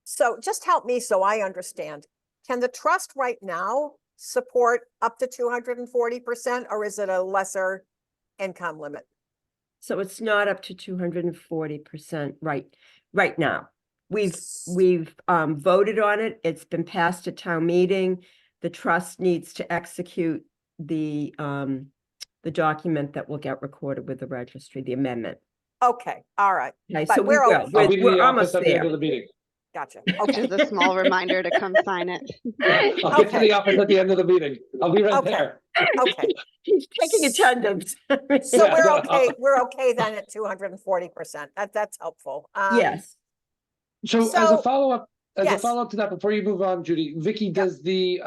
So just help me so I understand. Can the trust right now support up to 240%, or is it a lesser income limit? So it's not up to 240% right now. We've voted on it. It's been passed at town meeting. The trust needs to execute the document that will get recorded with the registry, the amendment. Okay, all right. Okay, But so we we're will. okay. I'll be in We're the almost office at the end there. of the meeting. Gotcha. Just Okay. a small reminder to come sign it. I'll get to Okay. the office at the end of the meeting. I'll be right Okay. there. Okay. He's taking attendance. So Yeah. we're okay. We're okay then at 240%. That's helpful. Yes. So as a So- follow-up, yes. to that, before you move on, Judy, Vicky, does the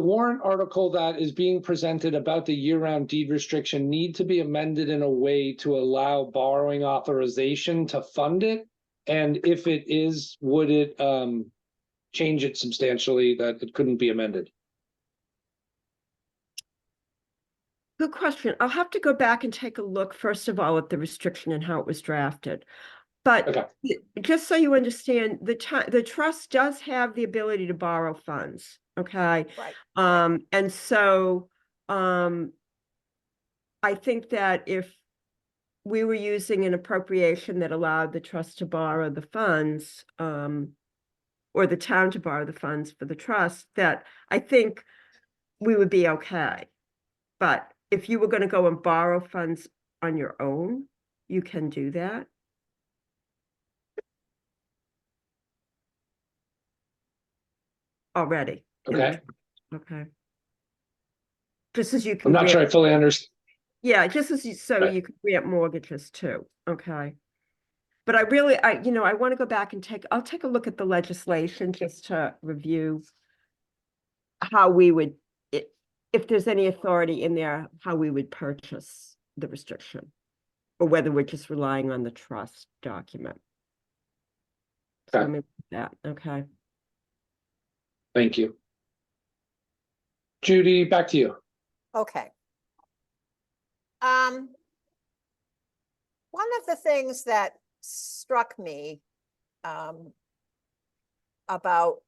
warrant article that is being presented about the year-round deed restriction need to be amended in a way to allow borrowing authorization to fund it? And if it is, would it change it substantially that it couldn't be amended? Good question. I'll have to go back and take a look, first of all, at the restriction and how it was drafted. But Okay. just so you understand, the trust does have the ability to borrow funds, okay? Right. And so I think that if we were using an appropriation that allowed the trust to borrow the funds, or the town to borrow the funds for the trust, that I think we would be okay. But if you were going to go and borrow funds on your own, you can do that. Already. in the Okay. trust. Okay. Just as you I'm can not sure I grant, fully understand. yeah, just as you, so Right. you can grant mortgages too. Okay. But I want to go back and I'll take a look at the legislation just to review how we would, if there's any authority in there, how we would purchase the restriction, or whether we're just relying on the trust document. So Okay. let me look at that. Okay. Thank you. Judy, back to you. Okay. One of the things that struck me about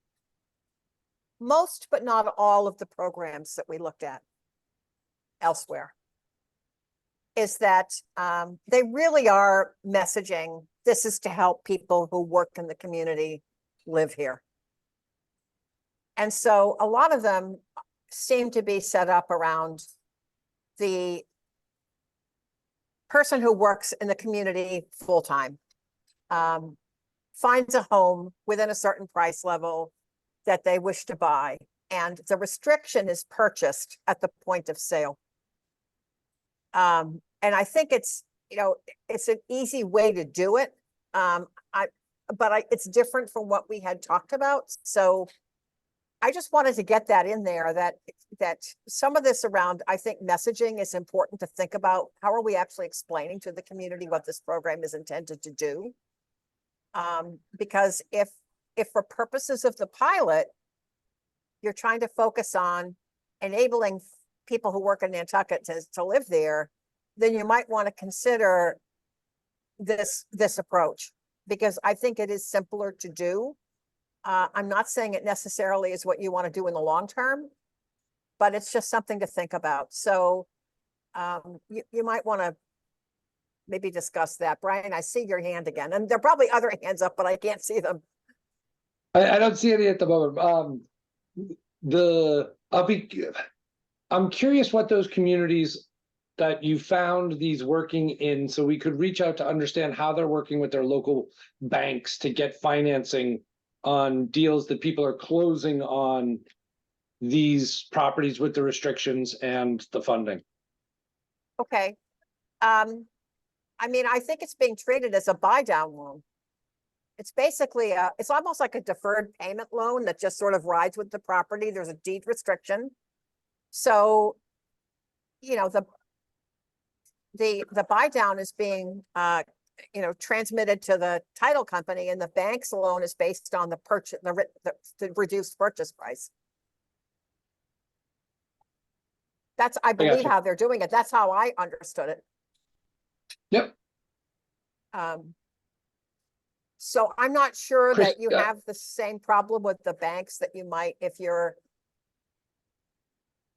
most, but not all of the programs that we looked at elsewhere is that they really are messaging, this is to help people who work in the community live here. And so a lot of them seem to be set up around the person who works in the community full-time, finds a home within a certain price level that they wish to buy, and the restriction is purchased at the point of sale. And I think it's, you know, it's an easy way to do it. It's different from what we had talked about. So I just wanted to get that in there, that some of this around, I think messaging is important to think about. How are we actually explaining to the community what this program is intended to do? Because if for purposes of the pilot, you're trying to focus on enabling people who work in Nantucket to live there, then you might want to consider this approach, because I think it is simpler to do. I'm not saying it necessarily is what you want to do in the long term, but it's just something to think about. So you might want to maybe discuss that. Brian, I see your hand again, and there are probably other hands up, but I can't see them. I don't see any at the moment. I'm curious what those communities that you found these working in, so we could reach out to understand how they're working with their local banks to get financing on deals that people are closing on these properties with the restrictions and the funding. Okay. I mean, I think it's being treated as a buy down loan. It's basically it's almost like a deferred payment loan that just sort of rides with the property. There's a deed restriction. So, you know, the buy down is being, you know, transmitted to the title company, and the bank's loan is based on the purchase, the reduced purchase price. That's, I believe, gotcha. how they're doing it. That's how I understood it. Yep. So I'm not sure Chris, that you have the same problem with the banks that you might if you're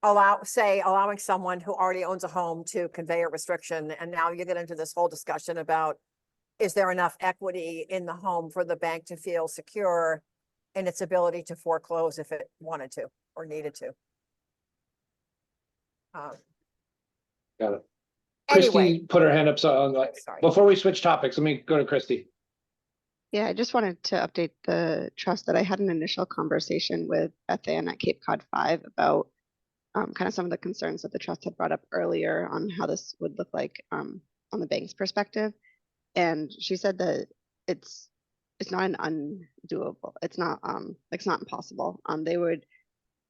allowing someone who already owns a home to convey a restriction, and now you get into this whole discussion about, is there enough equity in the home for the bank to feel secure in its ability to foreclose if it wanted to or needed to? Got it. Christy Anyway, put her hand up, so sorry. before we switch topics, let me go to Christy. Yeah, I just wanted to update the trust that I had an initial conversation with Beth Ann at Cape Cod 5 about kind of some of the concerns that the trust had brought up earlier on how this would look like on the bank's perspective. And she said that it's not an undoable. It's not impossible. They would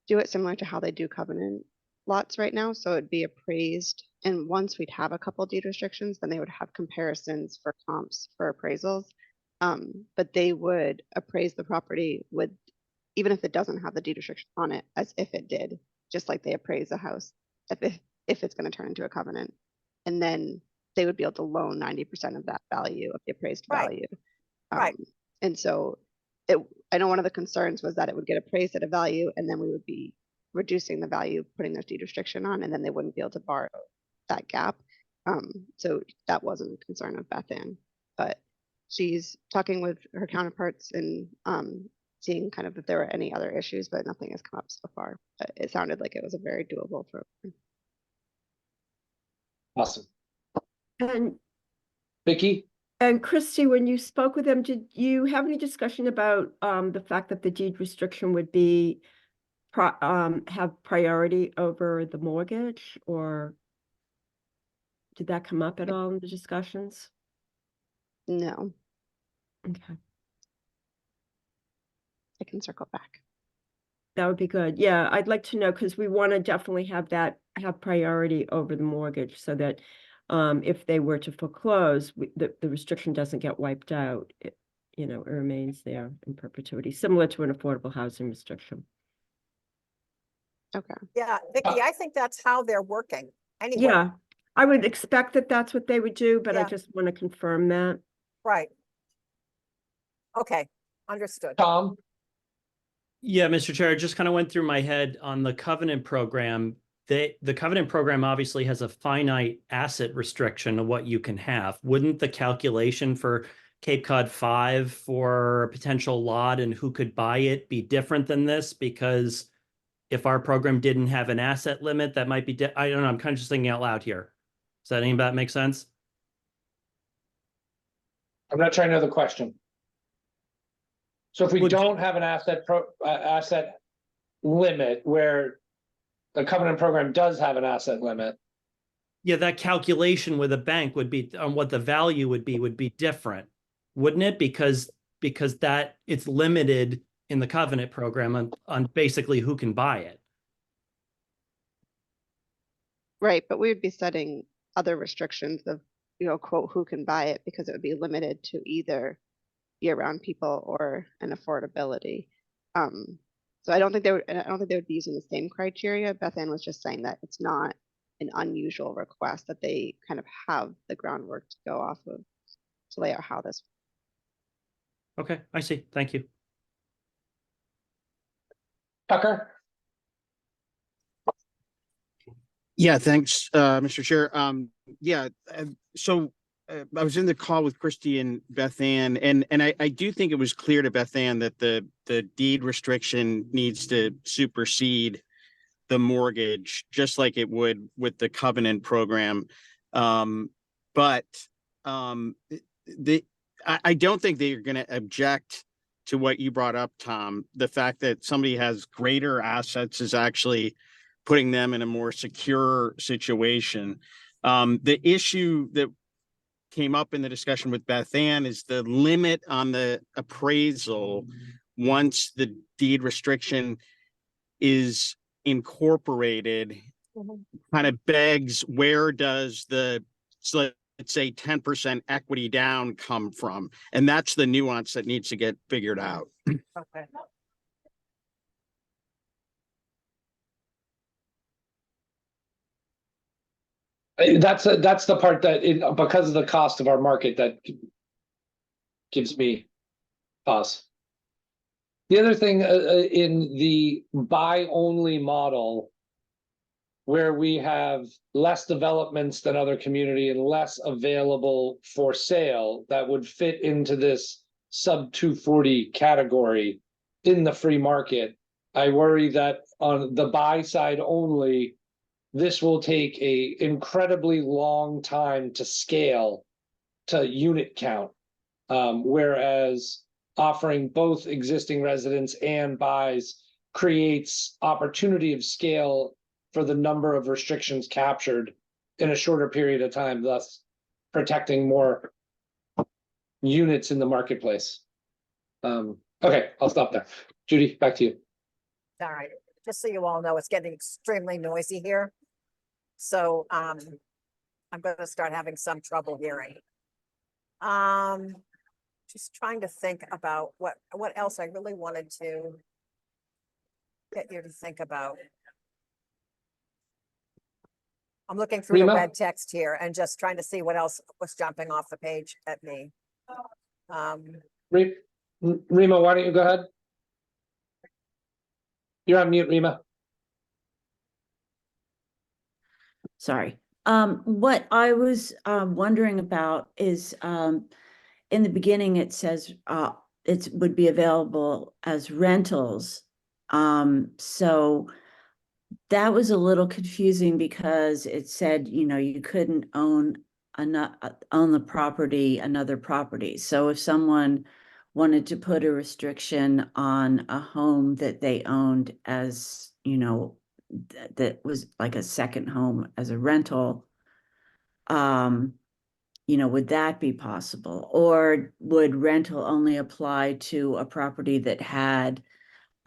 do it similar to how they do covenant lots right now. So it'd be appraised. And once we'd have a couple deed restrictions, then they would have comparisons for comps for appraisals. But they would appraise the property with, even if it doesn't have the deed restriction on it, as if it did, just like they appraise a house if it's going to turn into a covenant. And then they would be able to loan 90% of that value of the appraised value. Right. And so I know one of the concerns was that it would get appraised at a value, and then we would be reducing the value, putting their deed restriction on, and then they wouldn't be able to borrow that gap. So that wasn't a concern of Beth Ann, but she's talking with her counterparts and seeing kind of if there were any other issues, but nothing has come up so far. But it sounded like it was a very doable program. Awesome. And Vicky? And Christy, when you spoke with them, did you have any discussion about the fact that the deed restriction would be have priority over the mortgage, or did that come up at all in the discussions? No. Okay. I can circle back. That would be good. Yeah, I'd like to know, because we want to definitely have priority over the mortgage, so that if they were to foreclose, the restriction doesn't get wiped out. It remains there in perpetuity, similar to an affordable housing restriction. Okay. Yeah, Vicky, I think that's how they're working. Anyway, Yeah, I would expect that that's what they would do, but I Yeah. just want to confirm that. right. Okay, understood. Tom, Yeah, Mr. Chair, I just kind of went through my head on the covenant program. The covenant program obviously has a finite asset restriction of what you can have. Wouldn't the calculation for Cape Cod 5 for a potential lot and who could buy it be different than this? Because if our program didn't have an asset limit, that might be, I don't know, I'm kind of just thinking out loud here. Does that any of that make sense? I'm not trying to know the question. So if we Would- don't have an asset limit where the covenant program does have an asset limit, Yeah, that calculation with a bank would be on what the value would be different, wouldn't it? Because that it's limited in the covenant program on basically who can buy it. Right, but we would be setting other restrictions of, quote, who can buy it, because it would be limited to either year-round people or an affordability. So I don't think they would be using the same criteria. Beth Ann was just saying that it's not an unusual request, that they kind of have the groundwork to go off of to lay out how this. Okay, I see. Thank you. Tucker? Yeah, thanks, Mr. Chair. So I was in the call with Christy and Beth Ann, and I do think it was clear to Beth Ann that the deed restriction needs to supersede the mortgage, just like it would with the covenant program. But I don't think they're going to object to what you brought up, Tom. The fact that somebody has greater assets is actually putting them in a more secure situation. The issue that came up in the discussion with Beth Ann is the limit on the appraisal once the deed restriction is incorporated. Kind of begs, where does the, so let's say 10% equity down come from? And that's the nuance that needs to get figured out. Okay. That's the part that because of the cost of our market that gives me pause. The other thing in the buy only model, where we have less developments than other community and less available for sale that would fit into this sub 240 category in the free market, I worry that on the buy side only, this will take a incredibly long time to scale to unit count. Whereas offering both existing residents and buys creates opportunity of scale for the number of restrictions captured in a shorter period of time, thus protecting more units in the marketplace. Okay, I'll stop there. Judy, back to you. All right, just so you all know, it's getting extremely noisy here. So I'm going to start having some trouble hearing. Just trying to think about what else I really wanted to get you to think about. I'm looking through the Rima? red text here and just trying to see what else was jumping off the page at me. Rima, why don't you go ahead? You're on mute, Rima. Sorry. What I was wondering about is in the beginning, it says it would be available as rentals. So that was a little confusing because it said, you couldn't own the property, another property. So if someone wanted to put a restriction on a home that they owned as, that was like a second home as a rental, would that be possible? Or would rental only apply to a property that had,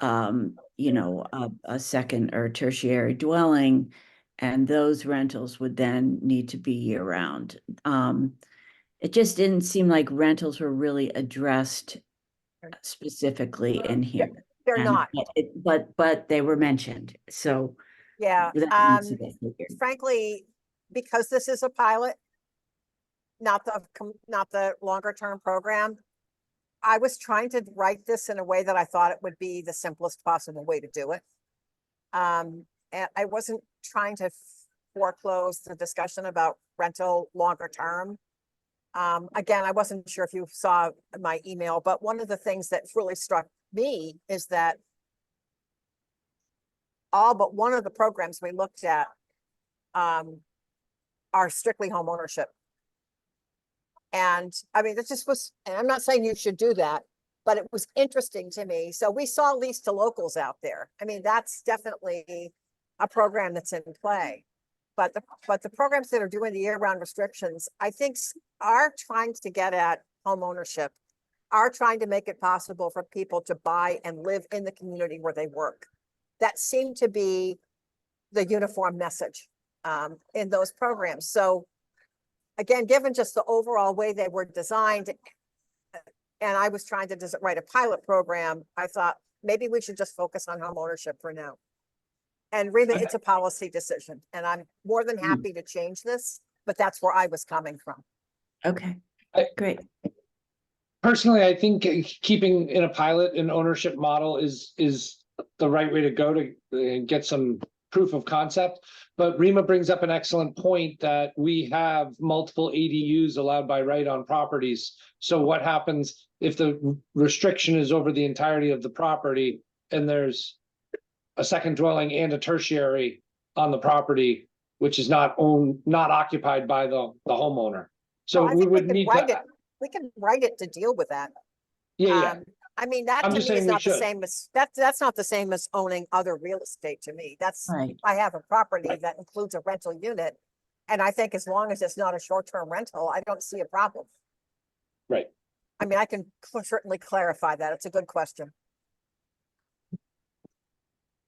a second or tertiary dwelling, and those rentals would then need to be year round? It just didn't seem like rentals were really addressed specifically in here. They're and- not. But they were mentioned, so. Yeah, that needs to be figured. frankly, because this is a pilot, not the longer term program, I was trying to write this in a way that I thought it would be the simplest possible way to do it. And I wasn't trying to foreclose the discussion about rental longer term. Again, I wasn't sure if you saw my email, but one of the things that really struck me is that all but one of the programs we looked at are strictly home ownership. And I mean, it just was, and I'm not saying you should do that, but it was interesting to me. So we saw lease to locals out there. I mean, that's definitely a program that's in play. But the programs that are doing the year-round restrictions, I think are trying to get at home ownership, are trying to make it possible for people to buy and live in the community where they work. That seemed to be the uniform message in those programs. So again, given just the overall way they were designed, and I was trying to write a pilot program, I thought maybe we should just focus on home ownership for now. And really, it's a policy decision, and I'm more than happy to change this, but that's where I was coming from. Okay, great. Personally, I think keeping in a pilot and ownership model is the right way to go to get some proof of concept. But Rima brings up an excellent point that we have multiple ADUs allowed by right on properties. So what happens if the restriction is over the entirety of the property and there's a second dwelling and a tertiary on the property, which is not occupied by the homeowner? So I we think would need to. We can write it to deal with that. Yeah. I mean, that I'm to me just is saying we not the should. same as, that's not the same as owning other real estate to me. That's, Right. I have a property that includes a rental unit. And I think as long as it's not a short-term rental, I don't see a problem. Right. I mean, I can certainly clarify that. It's a good question.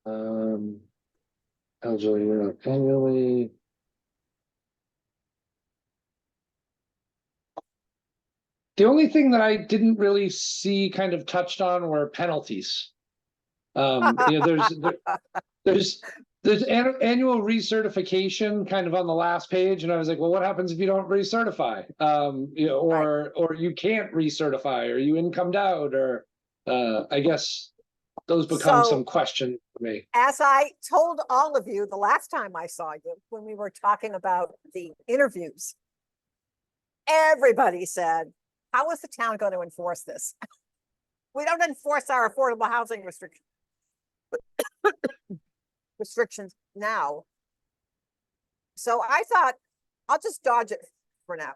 Eligible annually. The only thing that I didn't really see kind of touched on were penalties. There's annual recertification kind of on the last page, and I was like, well, what happens if you don't recertify? Or you can't recertify, or you incomed out, or I guess those become some questions for me. As I told all of you the last time I saw you, when we were talking about the interviews, everybody said, how is the town going to enforce this? We don't enforce our affordable housing restrictions now. So I thought I'll just dodge it for now.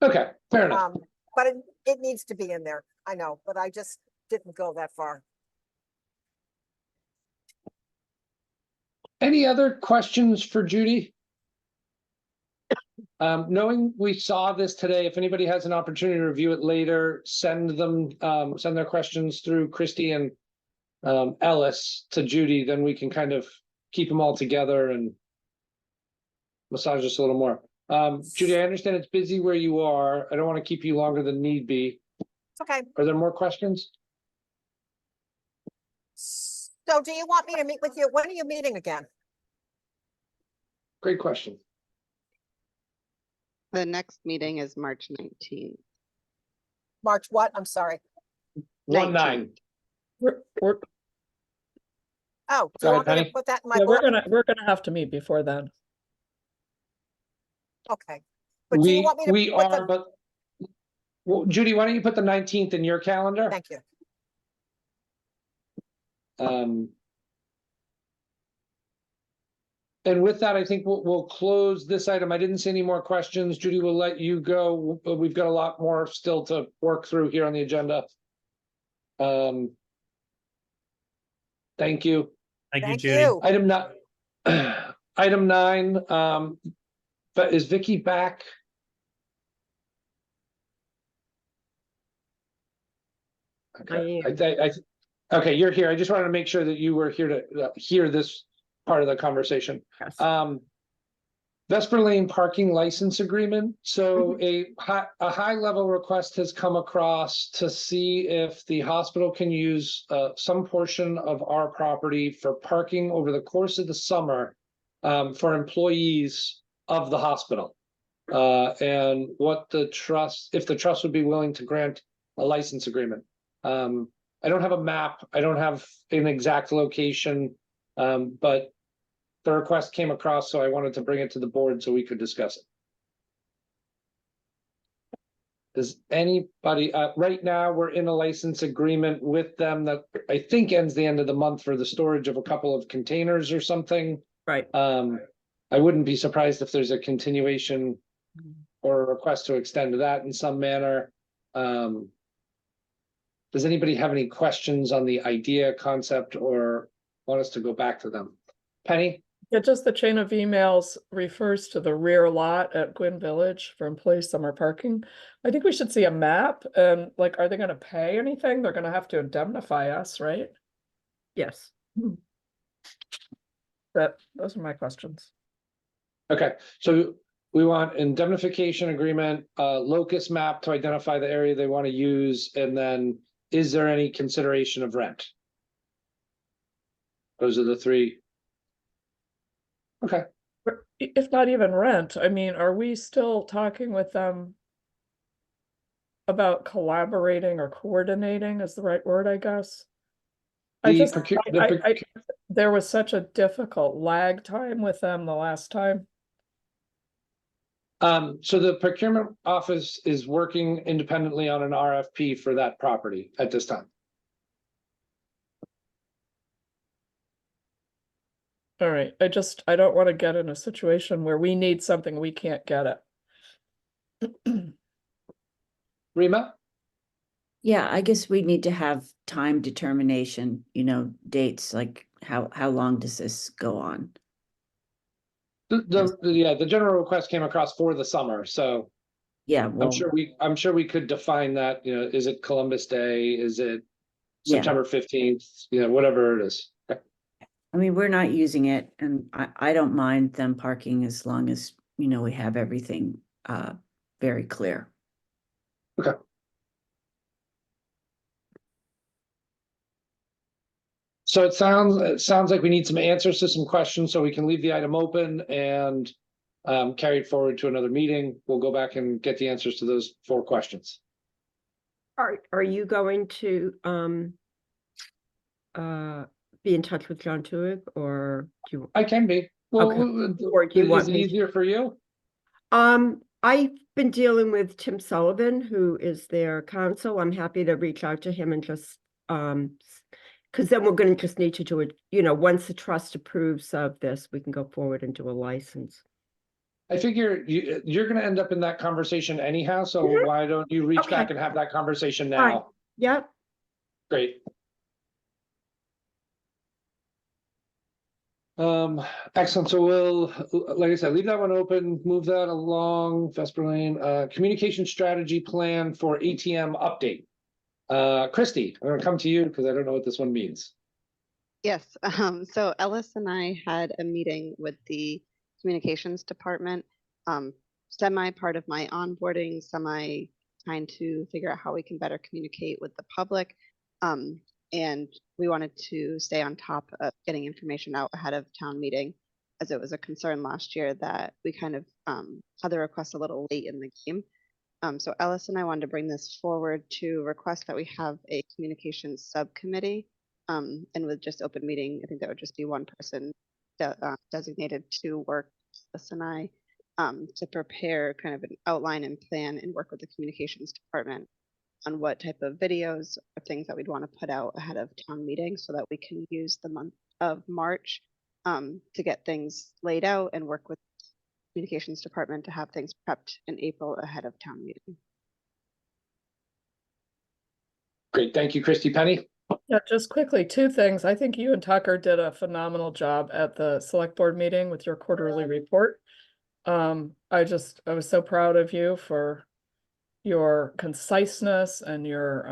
Okay, fair enough. But it needs to be in there. I know, but I just didn't go that far. Any other questions for Judy? Knowing we saw this today, if anybody has an opportunity to review it later, send their questions through Christy and Ellis to Judy, then we can kind of keep them all together and massage this a little more. Judy, I understand it's busy where you are. I don't want to keep you longer than need be. It's okay. Are there more questions? So do you want me to meet with you? When are you meeting again? Great question. The next meeting is March 19th. March what? I'm sorry. 1/9. Oh, Go do you ahead, want me to Penny. put that in my Yeah, book? we're gonna have to meet before then. Okay. But do you want me to We put are, but well, Judy, why don't you put the 19th in your calendar? Thank you. And with that, I think we'll close this item. I didn't see any more questions. Judy, we'll let you go, but we've got a lot more still to work through here on the agenda. Thank you. Thank you, Thank Judy. you. Item 9, but is Vicky back? Okay. Okay, you're here. I just wanted to make sure that you were here to hear this part of the conversation. Yes. Vesper Lane parking license agreement. So a high level request has come across to see if the hospital can use some portion of our property for parking over the course of the summer for employees of the hospital. And what the trust, if the trust would be willing to grant a license agreement. I don't have a map. I don't have an exact location, but the request came across, so I wanted to bring it to the board so we could discuss it. Does anybody, right now, we're in a license agreement with them that I think ends the end of the month for the storage of a couple of containers or something. Right. I wouldn't be surprised if there's a continuation or a request to extend that in some manner. Does anybody have any questions on the idea, concept, or want us to go back to them? Penny? Yeah, just the chain of emails refers to the rear lot at Gwynn Village for employee summer parking. I think we should see a map and like, are they gonna pay anything? They're gonna have to indemnify us, right? Yes. Those are my questions. Okay, so we want indemnification agreement, locus map to identify the area they want to use, and then is there any consideration of rent? Those are the three. Okay. If not even rent, I mean, are we still talking with them about collaborating or coordinating is the right word, I guess? There was such a difficult lag time with them the last time. So the procurement office is working independently on an RFP for that property at this time. All right, I don't want to get in a situation where we need something, we can't get it. Rima? Yeah, I guess we need to have time determination, dates, like how long does this go on? The general request came across for the summer, so Yeah, well, I'm sure we could define that, is it Columbus Day? Is it Yeah. September 15th? Whatever it is. I mean, we're not using it, and I don't mind them parking as long as, we have everything very clear. Okay. So it sounds like we need some answers to some questions, so we can leave the item open and carry it forward to another meeting. We'll go back and get the answers to those 4 questions. Are you going to be in touch with John Tuig, or do you? I can be. Well, Okay. Or do you want is it me? easier for you? I've been dealing with Tim Sullivan, who is their counsel. I'm happy to reach out to him and just because then we're going to just need to do it, once the trust approves of this, we can go forward and do a license. I figure you're going to end up in that conversation anyhow, so why don't you reach back and have that conversation now? Fine. Yep. Great. Excellent. So we'll, like I said, leave that one open, move that along. Vesper Lane, communication strategy plan for ATM update. Christy, I'm going to come to you because I don't know what this one means. Yes, so Ellis and I had a meeting with the communications department, semi part of my onboarding, semi trying to figure out how we can better communicate with the public. And we wanted to stay on top of getting information out ahead of town meeting, as it was a concern last year that we kind of had the request a little late in the game. So Ellis and I wanted to bring this forward to request that we have a communications subcommittee. And with just open meeting, I think that would just be one person designated to work with Ellis and I to prepare kind of an outline and plan and work with the communications department on what type of videos or things that we'd want to put out ahead of town meeting so that we can use the month of March to get things laid out and work with the communications department to have things prepped in April ahead of town meeting. Great. Thank you, Christy. Penny? Yeah, just quickly, 2 things. I think you and Tucker did a phenomenal job at the select board meeting with your quarterly report. I was so proud of you for your conciseness and your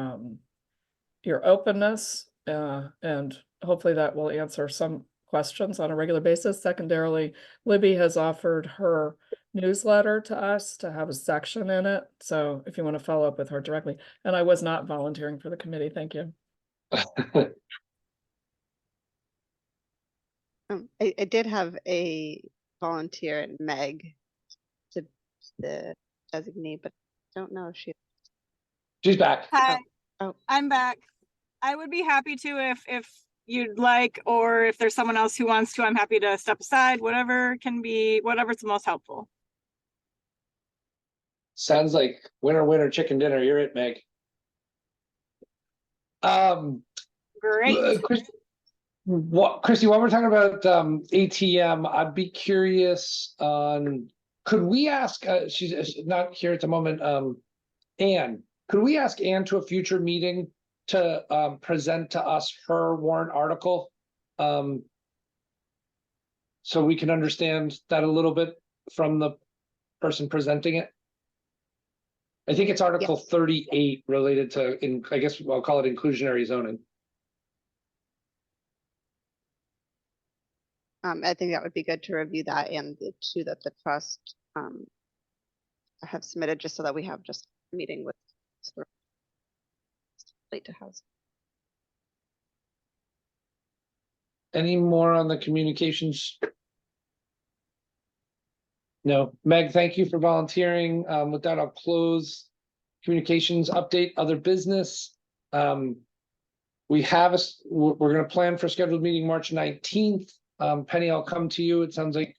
openness, and hopefully that will answer some questions on a regular basis. Secondarily, Libby has offered her newsletter to us to have a section in it. So if you want to follow up with her directly, and I was not volunteering for the committee, thank you. I did have a volunteer at Meg to the designee, but don't know if She's back. Hi, Oh, I'm back. I would be happy to if you'd like, or if there's someone else who wants to, I'm happy to step aside, whatever's the most helpful. Sounds like winner, chicken dinner. You're it, Meg. Great. Christy, while we're talking about ATM, I'd be curious on, could we ask, she's not here at the moment, Anne, could we ask Anne to a future meeting to present to us her warrant article? So we can understand that a little bit from the person presenting it? I think it's Article 38 related to, I guess I'll call it inclusionary zoning. I think that would be good to review that and the two that the trust have submitted, just so that we have just a meeting with late to house. Any more on the communications? No. Meg, thank you for volunteering. With that, I'll close communications update, other business. We have we're going to plan for scheduled meeting March 19th. Penny, I'll come to you. It sounds like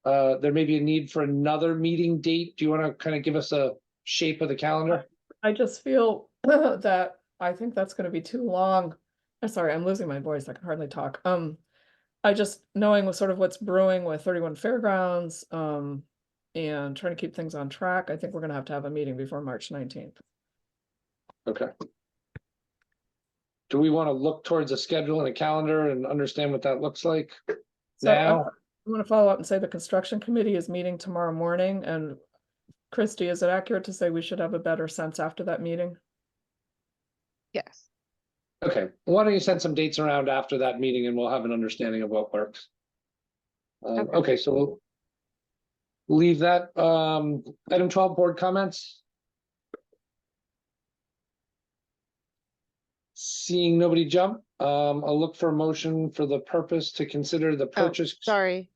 there may be a need for another meeting date. Do you want to kind of give us a shape of the calendar? I just feel that I think that's going to be too long. I'm sorry, I'm losing my voice. I can hardly talk. I just, knowing sort of what's brewing with 31 Fairgrounds, and trying to keep things on track, I think we're going to have a meeting before March 19th. Okay. Do we want to look towards a schedule and a calendar and understand what that looks like So now? I want to follow up and say the construction committee is meeting tomorrow morning, and Christy, is it accurate to say we should have a better sense after that meeting? Yes. Okay, why don't you send some dates around after that meeting and we'll have an understanding of what works. Okay, so we'll leave that. Item 12, board comments. Seeing nobody jump, I'll look for a motion for the purpose to consider the purchase. Sorry,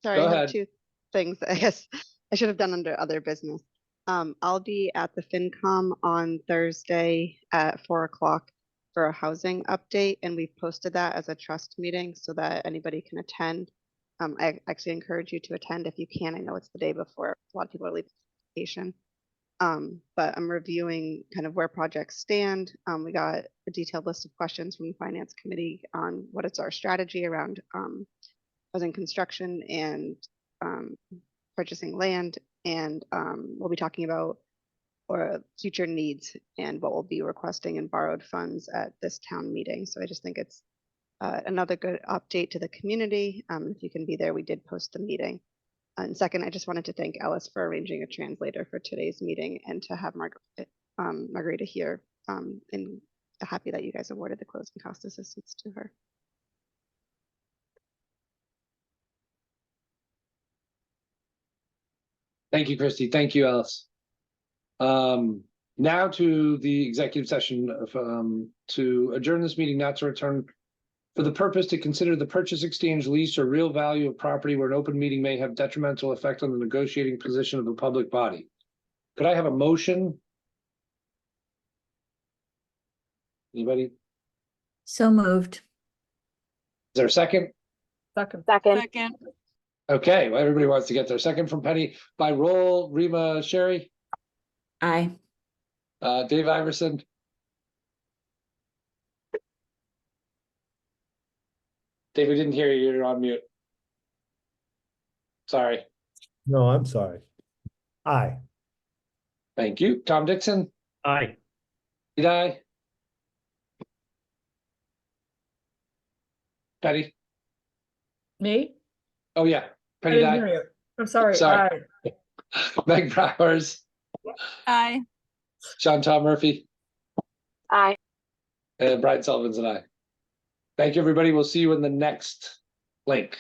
Go I have ahead. two things I guess I should have done under other business. I'll be at the FinCom on Thursday at 4 o'clock for a housing update, and we've posted that as a trust meeting so that anybody can attend. I actually encourage you to attend if you can. I know it's the day before a lot of people are leaving vacation. But I'm reviewing kind of where projects stand. We got a detailed list of questions from the Finance Committee on what is our strategy around housing construction and purchasing land. And we'll be talking about future needs and what we'll be requesting in borrowed funds at this town meeting. So I just think it's another good update to the community. If you can be there, we did post the meeting. And second, I just wanted to thank Alice for arranging a translator for today's meeting and to have Margarita here. And happy that you guys awarded the closing cost assistance to her. Thank you, Christy. Thank you, Alice. Now to the executive session of, to adjourn this meeting, not to return for the purpose to consider the purchase, exchange, lease, or real value of property where an open meeting may have detrimental effect on the negotiating position of a public body. Could I have a motion? Anybody? So moved. Is there a second? Second. Second. Okay, well, everybody wants to get their second from Penny. By roll, Rima Sherry, Aye. Dave Iverson. Dave, we didn't hear you. You're on mute. Sorry. No, I'm sorry. Aye. Thank you. Tom Dixon. Aye. Did I? Patty? Me? Oh, yeah. I Penny didn't Dye. hear you. I'm sorry. Sorry. Aye. Meg Bowers. Aye. Chantal Murphy. Aye. And Brian Sullivan's and I. Thank you, everybody. We'll see you in the next link.